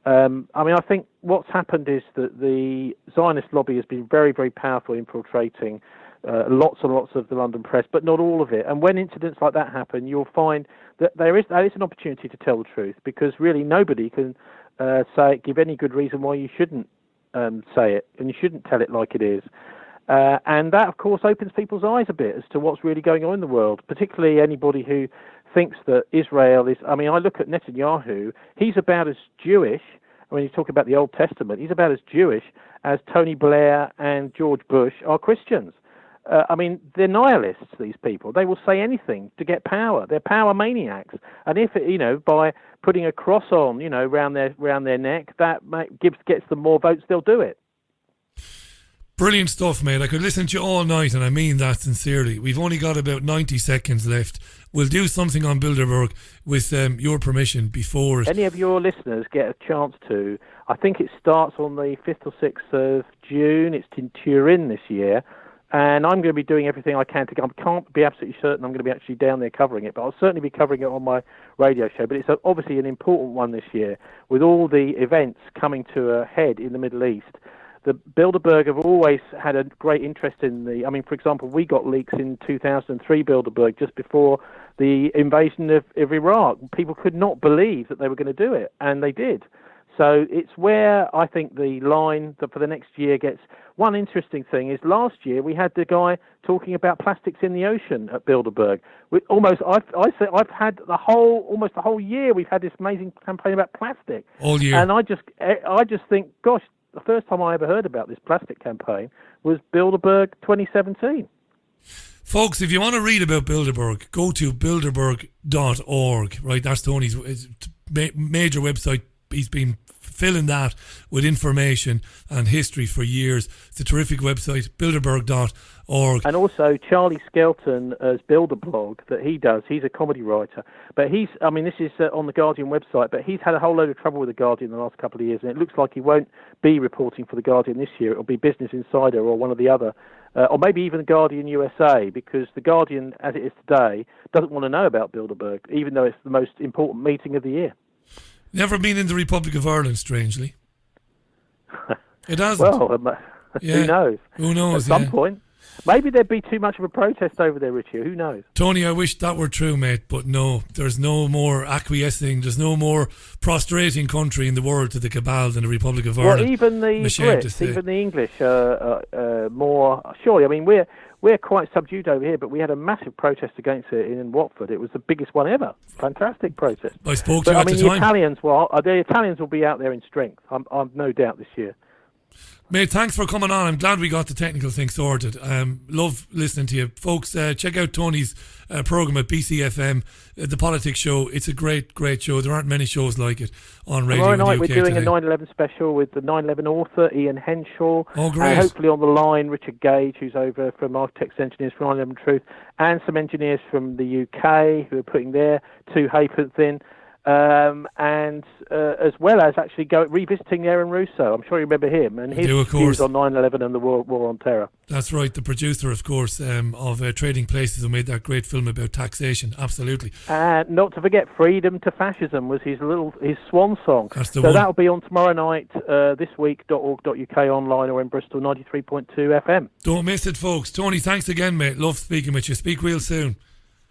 I mean, I think what's happened is that the Zionist lobby has been very, very powerful, infiltrating lots and lots of the London press, but not all of it. And when incidents like that happen, you'll find that that is an opportunity to tell the truth, because really nobody can give any good reason why you shouldn't say it, and you shouldn't tell it like it is. And that, of course, opens people's eyes a bit as to what's really going on in the world, particularly anybody who thinks that Israel is... I mean, I look at Netanyahu, he's about as Jewish, when you talk about the Old Testament, he's about as Jewish as Tony Blair and George Bush are Christians. I mean, they're nihilists, these people. They will say anything to get power. They're power maniacs. And if, you know, by putting a cross on, you know, round their neck, that gets them more votes, they'll do it.
Brilliant stuff, mate. I could listen to you all night, and I mean that sincerely. We've only got about 90 seconds left. We'll do something on Bilderberg with your permission before it.
Any of your listeners get a chance to, I think it starts on the 5th or 6th of June. It's in Turin this year. And I'm going to be doing everything I can to go. I can't be absolutely certain I'm going to be actually down there covering it, but I'll certainly be covering it on my radio show. But it's obviously an important one this year, with all the events coming to a head in the Middle East. The Bilderberg have always had a great interest in I mean, for example, we got leaks in 2003 Bilderberg just before the invasion of Iraq. People could not believe that they were going to do it, and they did. So it's where I think the line that for the next year gets... One interesting thing is last year we had the guy talking about plastics in the ocean at Bilderberg. I've had almost the whole year we've had this amazing campaign about plastic.
All year.
And I just think, gosh, the first time I ever heard about this plastic campaign was Bilderberg 2017.
Folks, if you want to read about Bilderberg, go to bilderberg.org, right? That's Tony's major website. He's been filling that with information and history for years. It's a terrific website, bilderberg.org.
And also Charlie Skelton as Bilderblog that he does. He's a comedy writer. But this is on the Guardian website, but he's had a whole load of trouble with the Guardian the last couple of years, and it looks like he won't be reporting for the Guardian this year. It'll be Business Insider or one of the other, or maybe even the Guardian USA, because the Guardian, as it is today, doesn't want to know about Bilderberg, even though it's the most important meeting of the year.
Never been in the Republic of Ireland, strangely. It hasn't.
Well, who knows?
Who knows?
At some point. Maybe there'd be too much of a protest over there, Richie. Who knows?
Tony, I wish that were true, mate, but no. There's no more acquiescing. There's no more prostrating country in the world to the cabal than the Republic of Ireland.
Well, even the Brits, even the English, more. Surely, I mean, we're quite subdued over here, but we had a massive protest against it in Watford. It was the biggest one ever. Fantastic protest.
I spoke to you at the time.
The Italians will be out there in strength. I've no doubt this year.
Mate, thanks for coming on. I'm glad we got the technical thing sorted. Love listening to you. Folks, check out Tony's programme at BCfm, the Politics Show. It's a great, great show. There aren't many shows like it on radio
Tomorrow night
in the UK
we're doing
today.
a 9/11 special with the 9/11 author Ian Henshaw.
Oh, great.
And hopefully on the line, Richard Gage, who's over from Architects Engineers for 9/11 Truth, and some engineers from the UK who are putting their two halfpence in. And as well as actually revisiting Aaron Russo. I'm sure you remember him and his views on 9/11 and the war on terror.
That's right, the producer, of course, of Trading Places, who made that great film about taxation. Absolutely.
And not to forget, Freedom to Fascism was his swan song.
That's the
so
one.
that'll be on tomorrow night, thisweek.org.uk online or in Bristol 93.2 FM.
Don't miss it, folks. Tony, thanks again, mate. Love speaking with you. Speak real soon.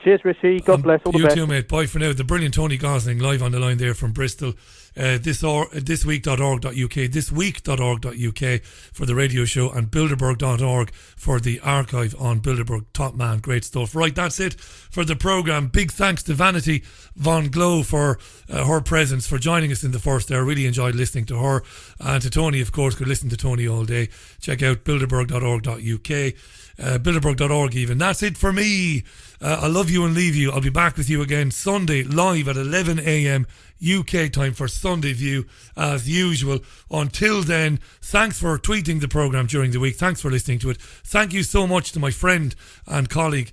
Cheers, Richie. God bless. All the best.
You too, mate. Bye for now. The brilliant Tony Gosling live on the line there from Bristol. Thisweek.org.uk for the radio show, and Bilderberg.org for the archive on Bilderberg. Top man, great stuff. Right, that's it for the programme. Big thanks to Vanity von Glow for her presence, for joining us in the first hour. Really enjoyed listening to her. And to Tony, of course, could listen to Tony all day. Check out Bilderberg.org.uk. Bilderberg.org even. That's it for me. I love you and leave you. I'll be back with you again Sunday live at 11 a.m. UK time for Sunday View as usual. Until then, thanks for tweeting the programme during the week. Thanks for listening to it. Thank you so much to my friend and colleague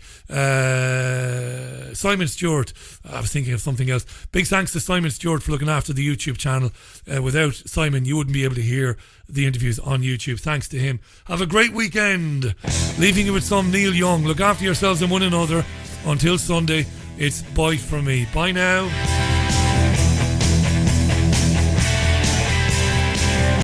Simon Stewart. I was thinking of something else. Big thanks to Simon Stewart for looking after the YouTube channel. Without Simon, you wouldn't be able to hear the interviews on YouTube. Thanks to him. Have a great weekend. Leaving you with some Neil Young. Look after yourselves and one another. Until Sunday, it's bye from me. Bye now.